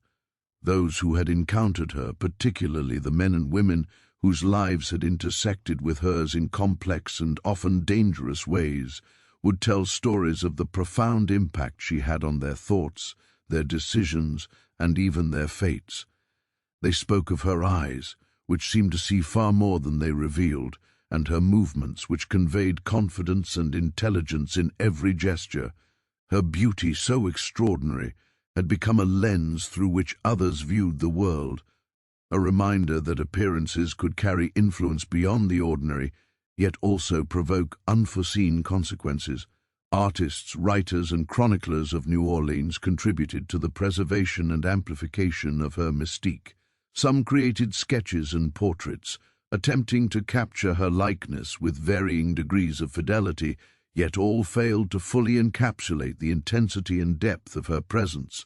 Those who had encountered her, particularly the men and women whose lives had intersected with hers in complex and often dangerous ways, would tell stories of the profound impact she had on their thoughts, their decisions, and even their fates. They spoke of her eyes, which seemed to see far more than they revealed, and her movements, which conveyed confidence and intelligence in every gesture. Her beauty, so extraordinary, had become a lens through which others viewed the world, a reminder that appearances could carry influence beyond the ordinary, yet also provoke unforeseen consequences. Artists, writers, and chroniclers of New Orleans contributed to the preservation and amplification of her mystique. Some created sketches and portraits, attempting to capture her likeness with varying degrees of fidelity, yet all failed to fully encapsulate the intensity and depth of her presence.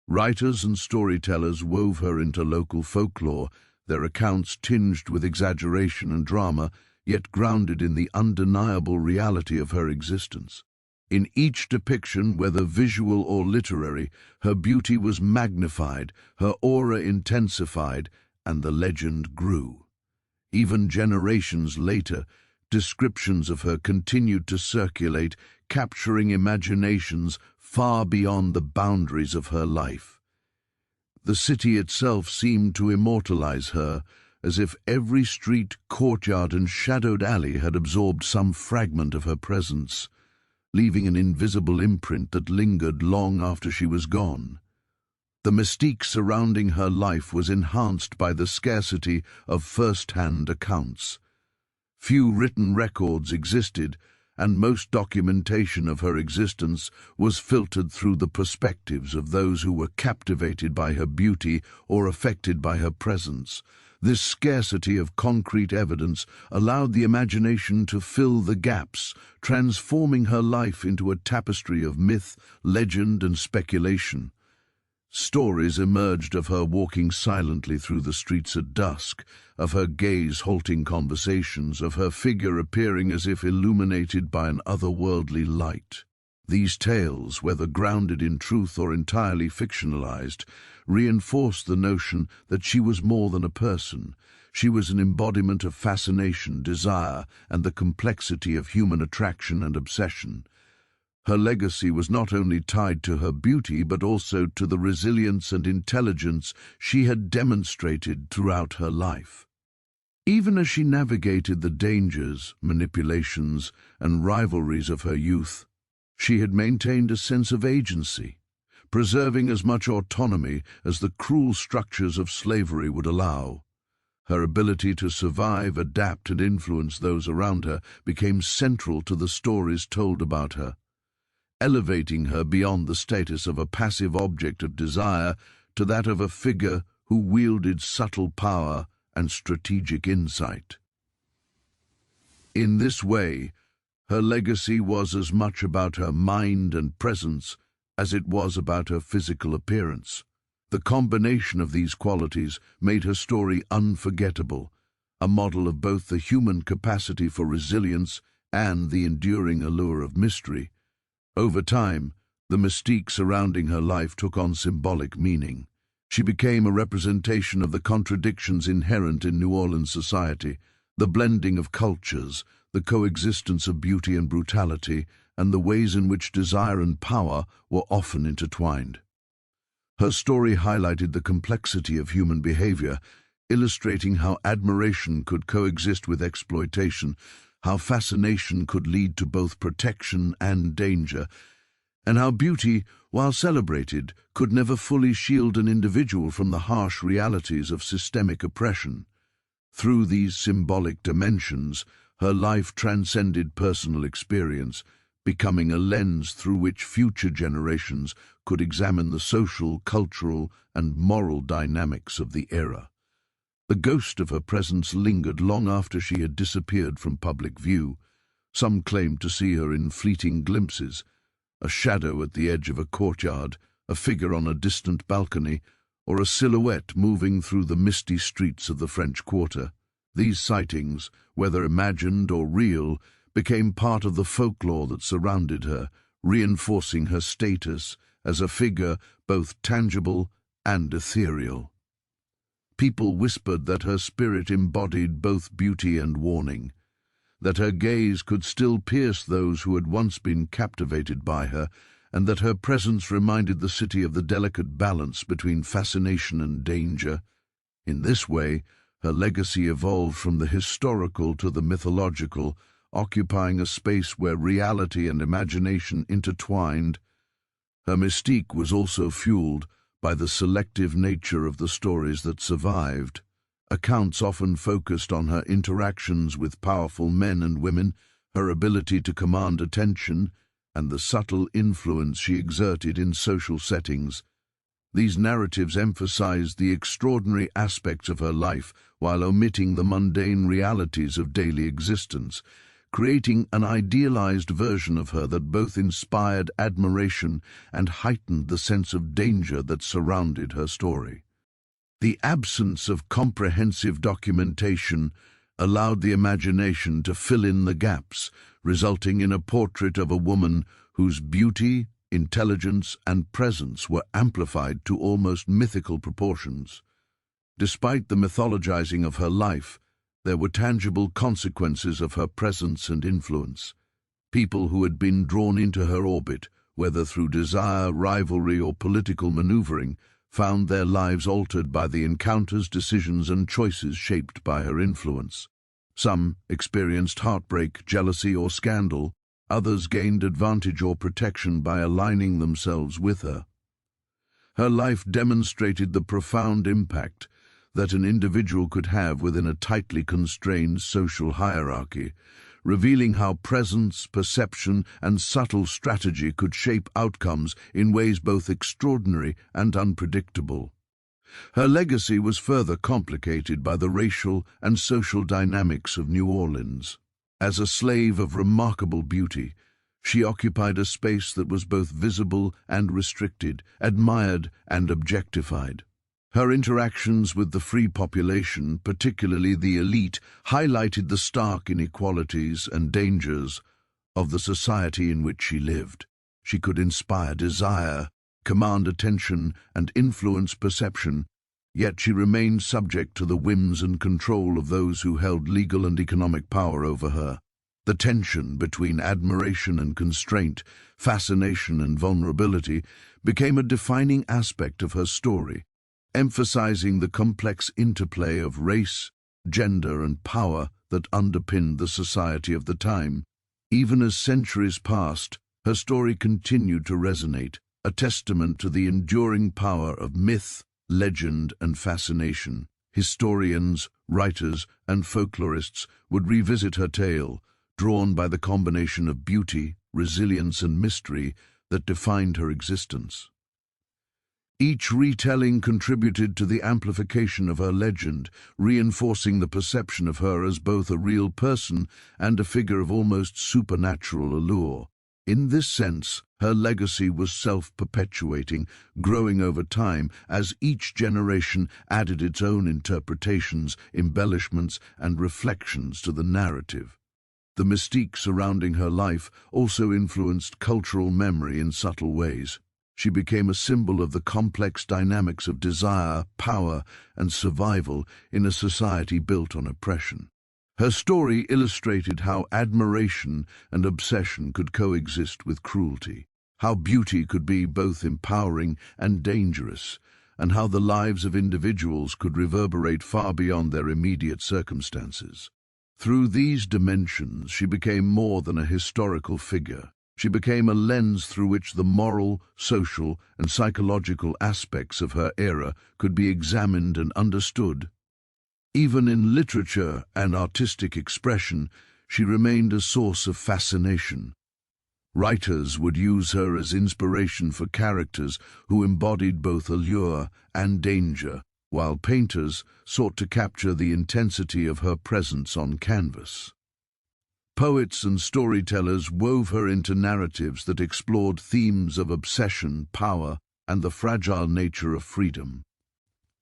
Writers and storytellers wove her into local folklore, their accounts tinged with exaggeration and drama, yet grounded in the undeniable reality of her existence. In each depiction, whether visual or literary, her beauty was magnified, her aura intensified, and the legend grew. Even generations later, descriptions of her continued to circulate, capturing imaginations far beyond the boundaries of her life. The city itself seemed to immortalize her, as if every street, courtyard, and shadowed alley had absorbed some fragment of her presence, leaving an invisible imprint that lingered long after she was gone. The mystique surrounding her life was enhanced by the scarcity of first-hand accounts. Few written records existed, and most documentation of her existence was filtered through the perspectives of those who were captivated by her beauty or affected by her presence. This scarcity of concrete evidence allowed the imagination to fill the gaps, transforming her life into a tapestry of myth, legend, and speculation. Stories emerged of her walking silently through the streets at dusk, of her gaze halting conversations, of her figure appearing as if illuminated by an otherworldly light. These tales, whether grounded in truth or entirely fictionalized, reinforced the notion that she was more than a person. She was an embodiment of fascination, desire, and the complexity of human attraction and obsession. Her legacy was not only tied to her beauty, but also to the resilience and intelligence she had demonstrated throughout her life. Even as she navigated the dangers, manipulations, and rivalries of her youth, she had maintained a sense of agency, preserving as much autonomy as the cruel structures of slavery would allow. Her ability to survive, adapt, and influence those around her became central to the stories told about her, elevating her beyond the status of a passive object of desire to that of a figure who wielded subtle power and strategic insight. In this way, her legacy was as much about her mind and presence as it was about her physical appearance. The combination of these qualities made her story unforgettable, a model of both the human capacity for resilience and the enduring allure of mystery. Over time, the mystique surrounding her life took on symbolic meaning. She became a representation of the contradictions inherent in New Orleans society, the blending of cultures, the coexistence of beauty and brutality, and the ways in which desire and power were often intertwined. Her story highlighted the complexity of human behavior, illustrating how admiration could coexist with exploitation, how fascination could lead to both protection and danger, and how beauty, while celebrated, could never fully shield an individual from the harsh realities of systemic oppression. Through these symbolic dimensions, her life transcended personal experience, becoming a lens through which future generations could examine the social, cultural, and moral dynamics of the era. The ghost of her presence lingered long after she had disappeared from public view. Some claimed to see her in fleeting glimpses, a shadow at the edge of a courtyard, a figure on a distant balcony, or a silhouette moving through the misty streets of the French Quarter. These sightings, whether imagined or real, became part of the folklore that surrounded her, reinforcing her status as a figure both tangible and ethereal. People whispered that her spirit embodied both beauty and warning, that her gaze could still pierce those who had once been captivated by her, and that her presence reminded the city of the delicate balance between fascination and danger. In this way, her legacy evolved from the historical to the mythological, occupying a space where reality and imagination intertwined. Her mystique was also fueled by the selective nature of the stories that survived. Accounts often focused on her interactions with powerful men and women, her ability to command attention, and the subtle influence she exerted in social settings. These narratives emphasized the extraordinary aspects of her life while omitting the mundane realities of daily existence, creating an idealized version of her that both inspired admiration and heightened the sense of danger that surrounded her story. The absence of comprehensive documentation allowed the imagination to fill in the gaps, resulting in a portrait of a woman whose beauty, intelligence, and presence were amplified to almost mythical proportions. Despite the mythologizing of her life, there were tangible consequences of her presence and influence. People who had been drawn into her orbit, whether through desire, rivalry, or political maneuvering, found their lives altered by the encounters, decisions, and choices shaped by her influence. Some experienced heartbreak, jealousy, or scandal. Others gained advantage or protection by aligning themselves with her. Her life demonstrated the profound impact that an individual could have within a tightly constrained social hierarchy, revealing how presence, perception, and subtle strategy could shape outcomes in ways both extraordinary and unpredictable. Her legacy was further complicated by the racial and social dynamics of New Orleans. As a slave of remarkable beauty, she occupied a space that was both visible and restricted, admired and objectified. Her interactions with the free population, particularly the elite, highlighted the stark inequalities and dangers of the society in which she lived. She could inspire desire, command attention, and influence perception, yet she remained subject to the whims and control of those who held legal and economic power over her. The tension between admiration and constraint, fascination and vulnerability, became a defining aspect of her story, emphasizing the complex interplay of race, gender, and power that underpinned the society of the time. Even as centuries passed, her story continued to resonate, a testament to the enduring power of myth, legend, and fascination. Historians, writers, and folklorists would revisit her tale, drawn by the combination of beauty, resilience, and mystery that defined her existence. Each retelling contributed to the amplification of her legend, reinforcing the perception of her as both a real person and a figure of almost supernatural allure. In this sense, her legacy was self-perpetuating, growing over time as each generation added its own interpretations, embellishments, and reflections to the narrative. The mystique surrounding her life also influenced cultural memory in subtle ways. She became a symbol of the complex dynamics of desire, power, and survival in a society built on oppression. Her story illustrated how admiration and obsession could coexist with cruelty, how beauty could be both empowering and dangerous, and how the lives of individuals could reverberate far beyond their immediate circumstances. Through these dimensions, she became more than a historical figure. She became a lens through which the moral, social, and psychological aspects of her era could be examined and understood. Even in literature and artistic expression, she remained a source of fascination. Writers would use her as inspiration for characters who embodied both allure and danger, while painters sought to capture the intensity of her presence on canvas. Poets and storytellers wove her into narratives that explored themes of obsession, power, and the fragile nature of freedom.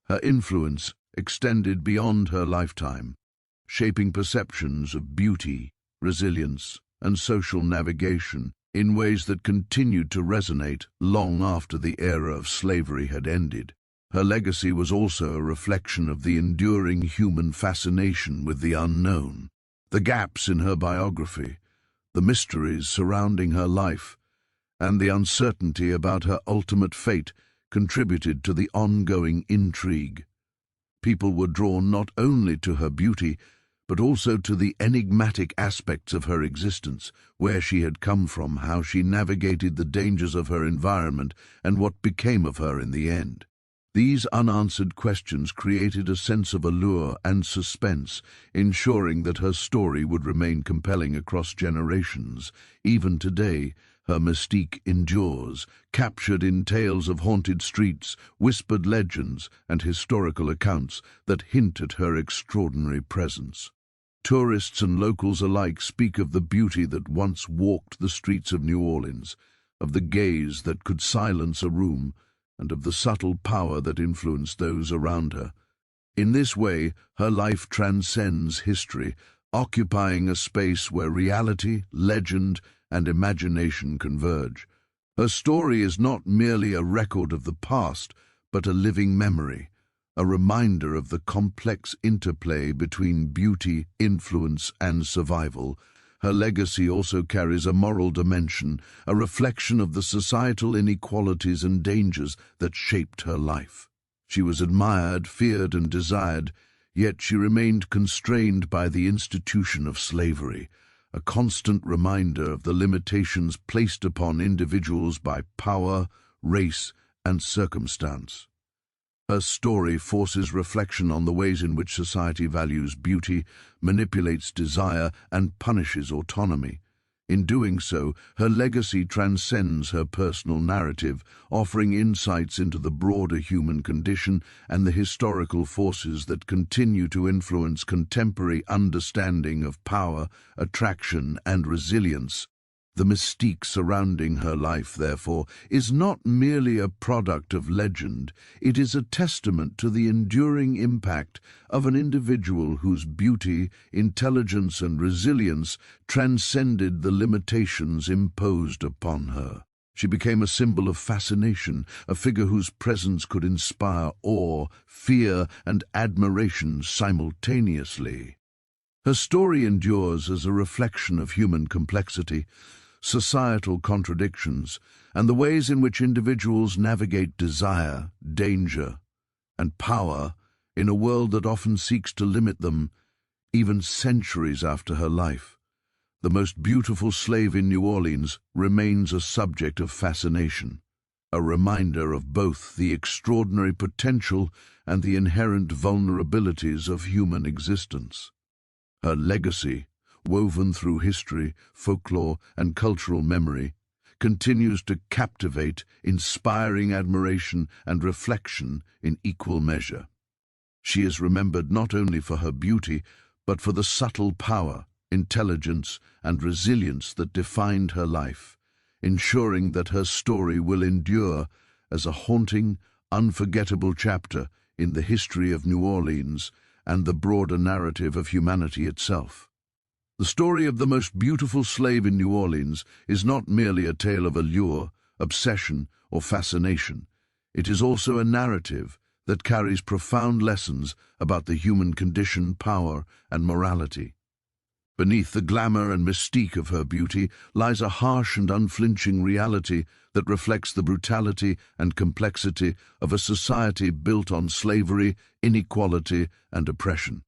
Her influence extended beyond her lifetime, shaping perceptions of beauty, resilience, and social navigation in ways that continued to resonate long after the era of slavery had ended. Her legacy was also a reflection of the enduring human fascination with the unknown. The gaps in her biography, the mysteries surrounding her life, and the uncertainty about her ultimate fate contributed to the ongoing intrigue. People were drawn not only to her beauty, but also to the enigmatic aspects of her existence, where she had come from, how she navigated the dangers of her environment, and what became of her in the end. These unanswered questions created a sense of allure and suspense, ensuring that her story would remain compelling across generations. Even today, her mystique endures, captured in tales of haunted streets, whispered legends, and historical accounts that hint at her extraordinary presence. Tourists and locals alike speak of the beauty that once walked the streets of New Orleans, of the gaze that could silence a room, and of the subtle power that influenced those around her. In this way, her life transcends history, occupying a space where reality, legend, and imagination converge. Her story is not merely a record of the past, but a living memory, a reminder of the complex interplay between beauty, influence, and survival. Her legacy also carries a moral dimension, a reflection of the societal inequalities and dangers that shaped her life. She was admired, feared, and desired, yet she remained constrained by the institution of slavery, a constant reminder of the limitations placed upon individuals by power, race, and circumstance. Her story forces reflection on the ways in which society values beauty, manipulates desire, and punishes autonomy. In doing so, her legacy transcends her personal narrative, offering insights into the broader human condition and the historical forces that continue to influence contemporary understanding of power, attraction, and resilience. The mystique surrounding her life, therefore, is not merely a product of legend. It is a testament to the enduring impact of an individual whose beauty, intelligence, and resilience transcended the limitations imposed upon her. She became a symbol of fascination, a figure whose presence could inspire awe, fear, and admiration simultaneously. Her story endures as a reflection of human complexity, societal contradictions, and the ways in which individuals navigate desire, danger, and power in a world that often seeks to limit them, even centuries after her life. The most beautiful slave in New Orleans remains a subject of fascination, a reminder of both the extraordinary potential and the inherent vulnerabilities of human existence. Her legacy, woven through history, folklore, and cultural memory, continues to captivate, inspiring admiration and reflection in equal measure. She is remembered not only for her beauty, but for the subtle power, intelligence, and resilience that defined her life, ensuring that her story will endure as a haunting, unforgettable chapter in the history of New Orleans and the broader narrative of humanity itself. The story of the most beautiful slave in New Orleans is not merely a tale of allure, obsession, or fascination. It is also a narrative that carries profound lessons about the human condition, power, and morality. Beneath the glamour and mystique of her beauty lies a harsh and unflinching reality that reflects the brutality and complexity of a society built on slavery, inequality, and oppression.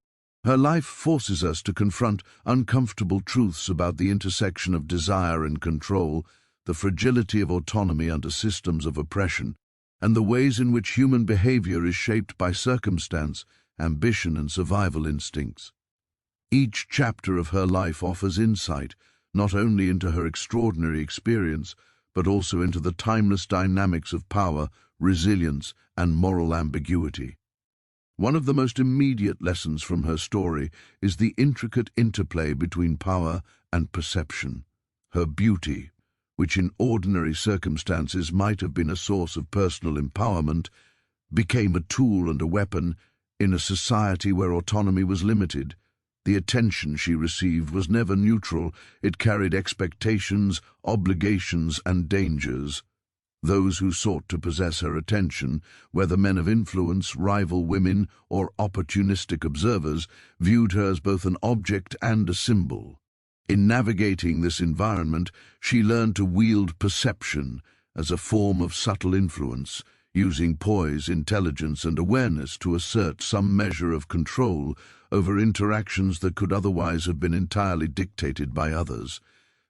Her life forces us to confront uncomfortable truths about the intersection of desire and control, the fragility of autonomy under systems of oppression, and the ways in which human behavior is shaped by circumstance ambition, and survival instincts. Each chapter of her life offers insight not only into her extraordinary experience, but also into the timeless dynamics of power, resilience, and moral ambiguity. One of the most immediate lessons from her story is the intricate interplay between power and perception. Her beauty, which in ordinary circumstances might have been a source of personal empowerment, became a tool and a weapon in a society where autonomy was limited. The attention she received was never neutral. It carried expectations, obligations, and dangers. Those who sought to possess her attention, whether men of influence, rival women, or opportunistic observers, viewed her as both an object and a symbol. In navigating this environment, she learned to wield perception as a form of subtle influence, using poise, intelligence, and awareness to assert some measure of control over interactions that could otherwise have been entirely dictated by others.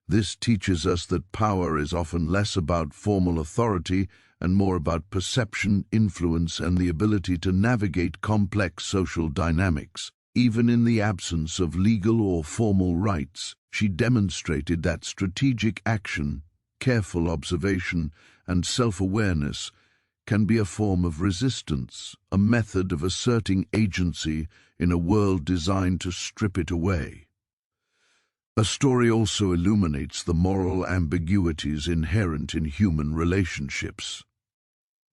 This teaches us that power is often less about formal authority and more about perception, influence, and the ability to navigate complex social dynamics. Even in the absence of legal or formal rights, she demonstrated that strategic action, careful observation, and self-awareness can be a form of resistance, a method of asserting agency in a world designed to strip it away. A story also illuminates the moral ambiguities inherent in human relationships.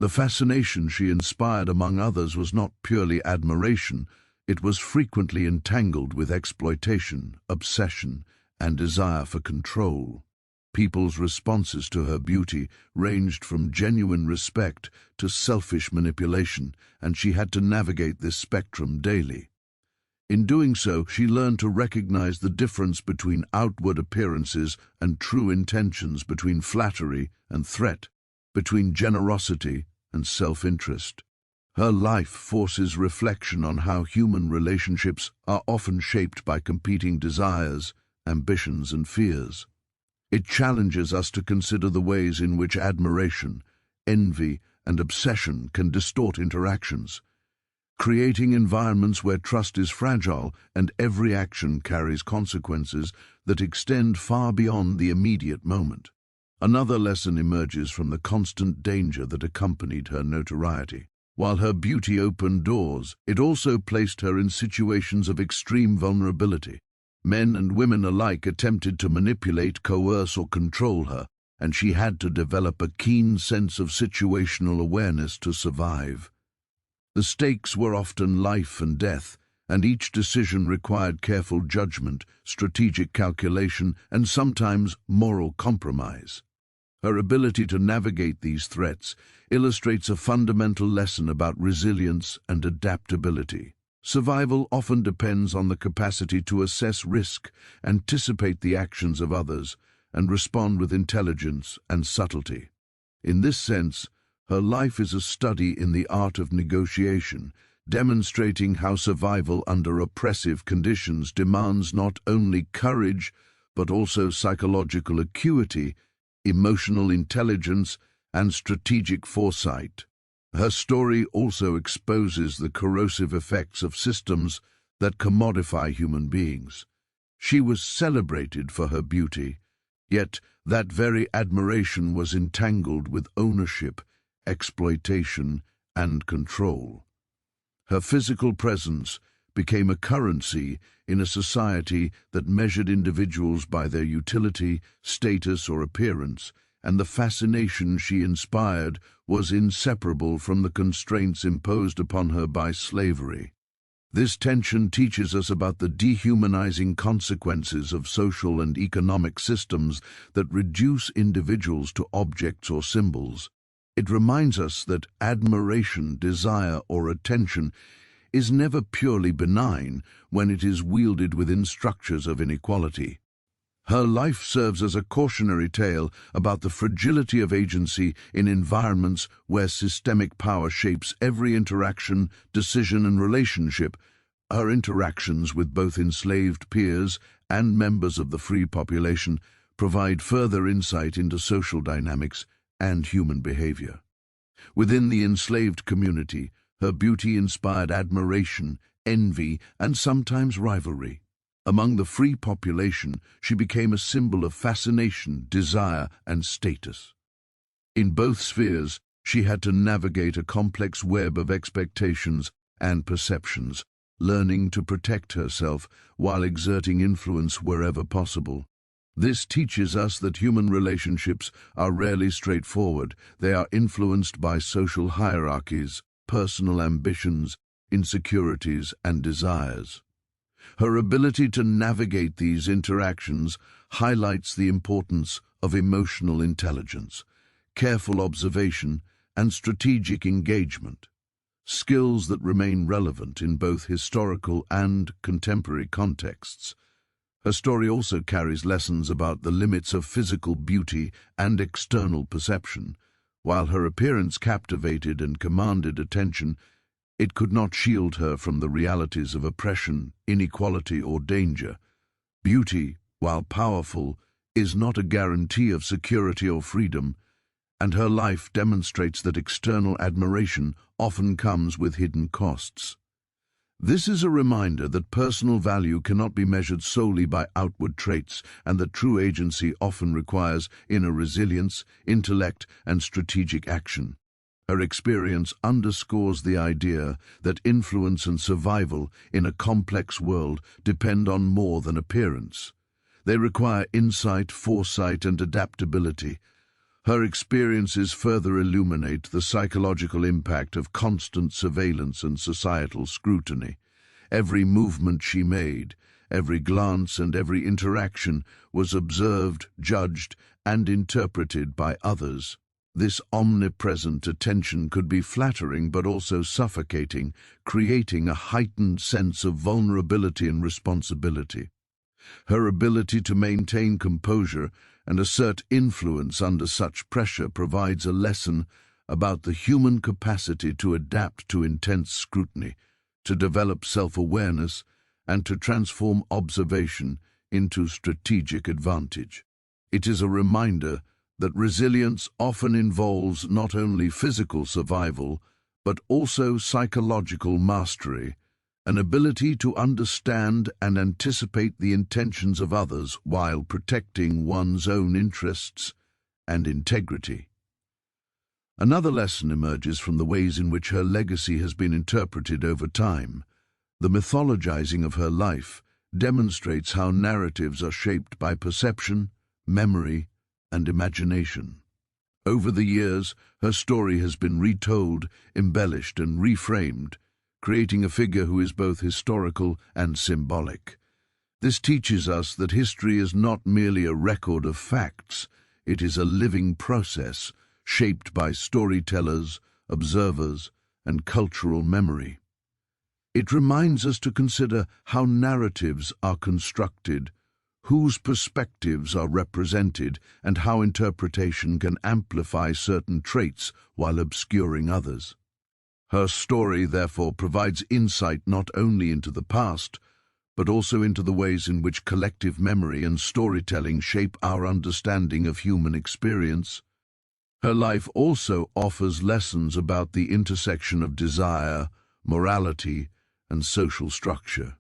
The fascination she inspired among others was not purely admiration, it was frequently entangled with exploitation, obsession, and desire for control. People's responses to her beauty ranged from genuine respect to selfish manipulation, and she had to navigate this spectrum daily. In doing so, she learned to recognize the difference between outward appearances and true intentions, between flattery and threat, between generosity and self-interest. Her life forces reflection on how human relationships are often shaped by competing desires, ambitions, and fears. It challenges us to consider the ways in which admiration, envy, and obsession can distort interactions, creating environments where trust is fragile and every action carries consequences that extend far beyond the immediate moment. Another lesson emerges from the constant danger that accompanied her notoriety. While her beauty opened doors, it also placed her in situations of extreme vulnerability. Men and women alike attempted to manipulate, coerce, or control her, and she had to develop a keen sense of situational awareness to survive. The stakes were often life and death, and each decision required careful judgment, strategic calculation, and sometimes moral compromise. Her ability to navigate these threats illustrates a fundamental lesson about resilience and adaptability. Survival often depends on the capacity to assess risk, anticipate the actions of others, and respond with intelligence and subtlety. In this sense, her life is a study in the art of negotiation, demonstrating how survival under oppressive conditions demands not only courage, but also psychological acuity, emotional intelligence, and strategic foresight. Her story also exposes the corrosive effects of systems that commodify human beings. She was celebrated for her beauty, yet that very admiration was entangled with ownership, exploitation, and control. Her physical presence became a currency in a society that measured individuals by their utility, status, or appearance, and the fascination she inspired was inseparable from the constraints imposed upon her by slavery. This tension teaches us about the dehumanizing consequences of social and economic systems that reduce individuals to objects or symbols. It reminds us that admiration, desire, or attention is never purely benign when it is wielded within structures of inequality. Her life serves as a cautionary tale about the fragility of agency in environments where systemic power shapes every interaction, decision, and relationship. Her interactions with both enslaved peers and members of the free population provide further insight into social dynamics and human behavior. Within the enslaved community, Her beauty inspired admiration, envy, and sometimes rivalry. Among the free population, she became a symbol of fascination, desire, and status. In both spheres, she had to navigate a complex web of expectations and perceptions, learning to protect herself while exerting influence wherever possible. This teaches us that human relationships are rarely straightforward. They are influenced by social hierarchies, personal ambitions, insecurities, and desires. Her ability to navigate these interactions highlights the importance of emotional intelligence, careful observation, and strategic engagement, skills that remain relevant in both historical and contemporary contexts. Her story also carries lessons about the limits of physical beauty and external perception. While her appearance captivated and commanded attention, it could not shield her from the realities of oppression, inequality, or danger. Beauty, while powerful, is not a guarantee of security or freedom, and her life demonstrates that external admiration often comes with hidden costs. This is a reminder that personal value cannot be measured solely by outward traits, and that true agency often requires inner resilience, intellect, and strategic action. Her experience underscores the idea that influence and survival in a complex world depend on more than appearance. They require insight, foresight, and adaptability. Her experiences further illuminate the psychological impact of constant surveillance and societal scrutiny. Every movement she made, every glance and every interaction was observed, judged, and interpreted by others. This omnipresent attention could be flattering but also suffocating, creating a heightened sense of vulnerability and responsibility. Her ability to maintain composure and assert influence under such pressure provides a lesson about the human capacity to adapt to intense scrutiny, to develop self-awareness, and to transform observation into strategic advantage. It is a reminder that resilience often involves not only physical survival, but also psychological mastery, an ability to understand and anticipate the intentions of others while protecting one's own interests and integrity. Another lesson emerges from the ways in which her legacy has been interpreted over time. The mythologizing of her life demonstrates how narratives are shaped by perception, memory, and imagination. Over the years, her story has been retold, embellished, and reframed, creating a figure who is both historical and symbolic. This teaches us that history is not merely a record of facts, it is a living process shaped by storytellers, observers, and cultural memory. It reminds us to consider how narratives are constructed, whose perspectives are represented, and how interpretation can amplify certain traits while obscuring others. Her story, therefore, provides insight not only into the past, but also into the ways in which collective memory and storytelling shape our understanding of human experience. Her life also offers lessons about the intersection of desire, morality, and social structure.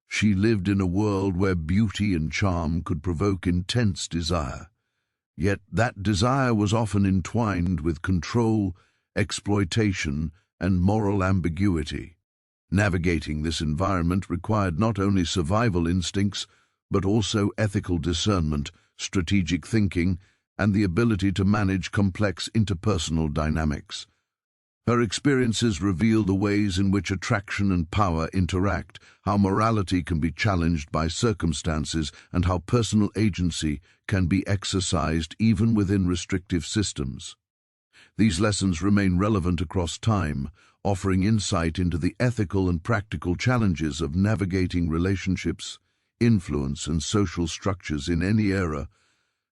She lived in a world where beauty and charm could provoke intense desire, yet that desire was often entwined with control, exploitation, and moral ambiguity. Navigating this environment required not only survival instincts, but also ethical discernment, strategic thinking, and the ability to manage complex interpersonal dynamics. Her experiences reveal the ways in which attraction and power interact, how morality can be challenged by circumstances, and how personal agency can be exercised even within restrictive systems. These lessons remain relevant across time, offering insight into the ethical and practical challenges of navigating relationships, influence, and social structures in any era.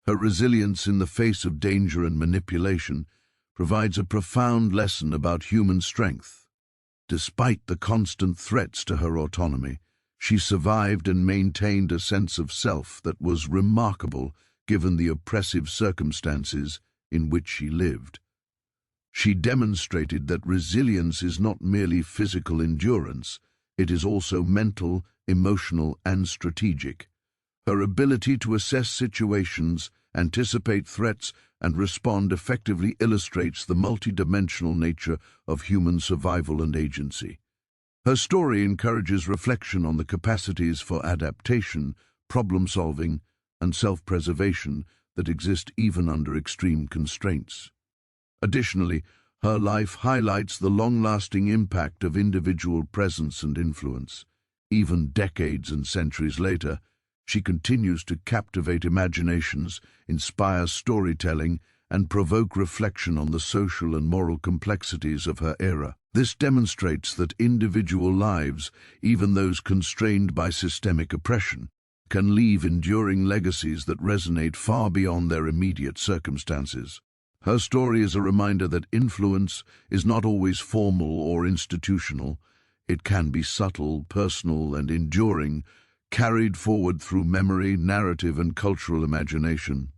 Her resilience in the face of danger and manipulation provides a profound lesson about human strength. Despite the constant threats to her autonomy, she survived and maintained a sense of self that was remarkable given the oppressive circumstances in which she lived. She demonstrated that resilience is not merely physical endurance, it is also mental, emotional, and strategic. Her ability to assess situations, anticipate threats, and respond effectively illustrates the multidimensional nature of human survival and agency. Her story encourages reflection on the capacities for adaptation, problem-solving, and self-preservation that exist even under extreme constraints. Additionally, her life highlights the long-lasting impact of individual presence and influence. Even decades and centuries later, she continues to captivate imaginations, inspire storytelling, and provoke reflection on the social and moral complexities of her era. This demonstrates that individual lives, even those constrained by systemic oppression, can leave enduring legacies that resonate far beyond their immediate circumstances. Her story is a reminder that influence is not always formal or institutional. It can be subtle, personal, and enduring, carried forward through memory, narrative, and cultural imagination.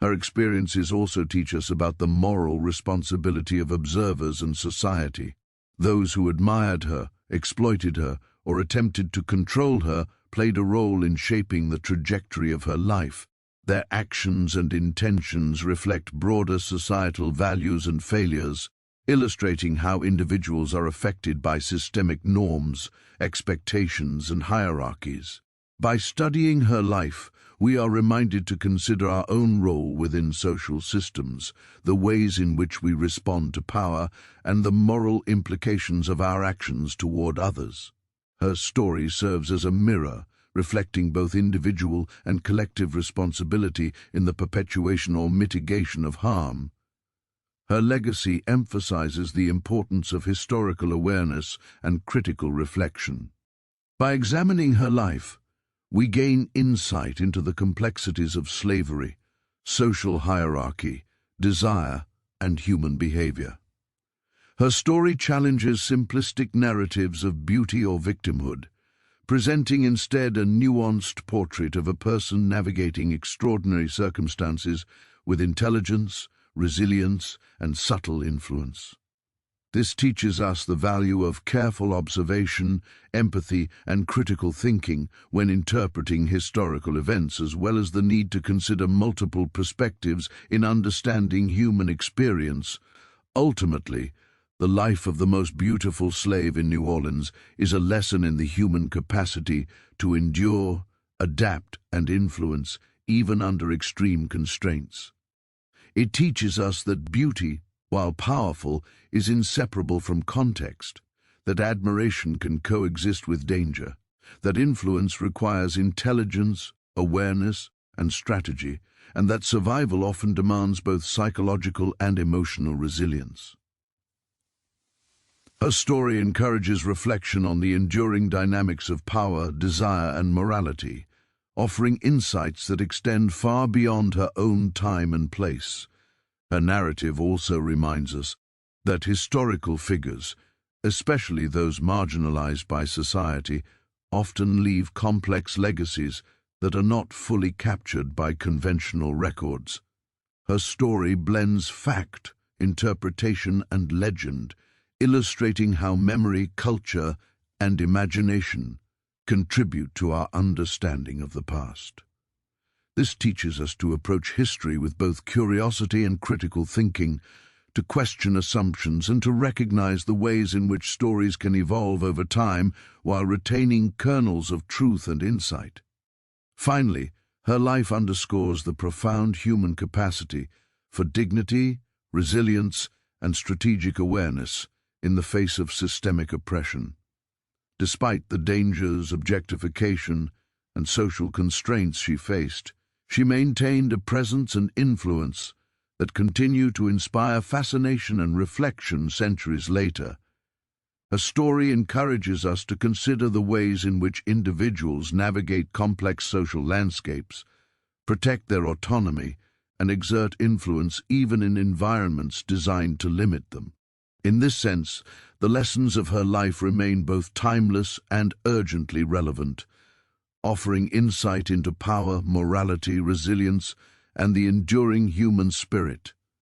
Her experiences also teach us about the moral responsibility of observers and society. Those who admired her, exploited her, or attempted to control her played a role in shaping the trajectory of her life. Their actions and intentions reflect broader societal values and failures, illustrating how individuals are affected by systemic norms, expectations, and hierarchies. By studying her life, we are reminded to consider our own role within social systems, the ways in which we respond to power, and the moral implications of our actions toward others. Her story serves as a mirror, reflecting both individual and collective responsibility in the perpetuation or mitigation of harm. Her legacy emphasizes the importance of historical awareness and critical reflection. By examining her life, we gain insight into the complexities of slavery, social hierarchy, desire, and human behavior. Her story challenges simplistic narratives of beauty or victimhood, presenting instead a nuanced portrait of a person navigating extraordinary circumstances with intelligence, resilience, and subtle influence. This teaches us the value of careful observation, empathy, and critical thinking when interpreting historical events, as well as the need to consider multiple perspectives in understanding human experience. Ultimately, the life of the most beautiful slave in New Orleans is a lesson in the human capacity to endure, adapt, and influence even under extreme constraints. It teaches us that beauty, while powerful, is inseparable from context, that admiration can coexist with danger, that influence requires intelligence, awareness, and strategy, and that survival often demands both psychological and emotional resilience. Her story encourages reflection on the enduring dynamics of power, desire, and morality, offering insights that extend far beyond her own time and place. Her narrative also reminds us that historical figures, especially those marginalized by society, often leave complex legacies that are not fully captured by conventional records. Her story blends fact, interpretation, and legend, illustrating how memory, culture, and imagination contribute to our understanding of the past. This teaches us to approach history with both curiosity and critical thinking, to question assumptions and to recognize the ways in which stories can evolve over time while retaining kernels of truth and insight. Finally, her life underscores the profound human capacity for dignity, resilience, and strategic awareness in the face of systemic oppression. Despite the dangers, objectification, and social constraints she faced, she maintained a presence and influence that continue to inspire fascination and reflection centuries later. Her story encourages us to consider the ways in which individuals navigate complex social landscapes, protect their autonomy, and exert influence even in environments designed to limit them. In this sense, the lessons of her life remain both timeless and urgently relevant, offering insight into power, morality, resilience, and the enduring human spirit.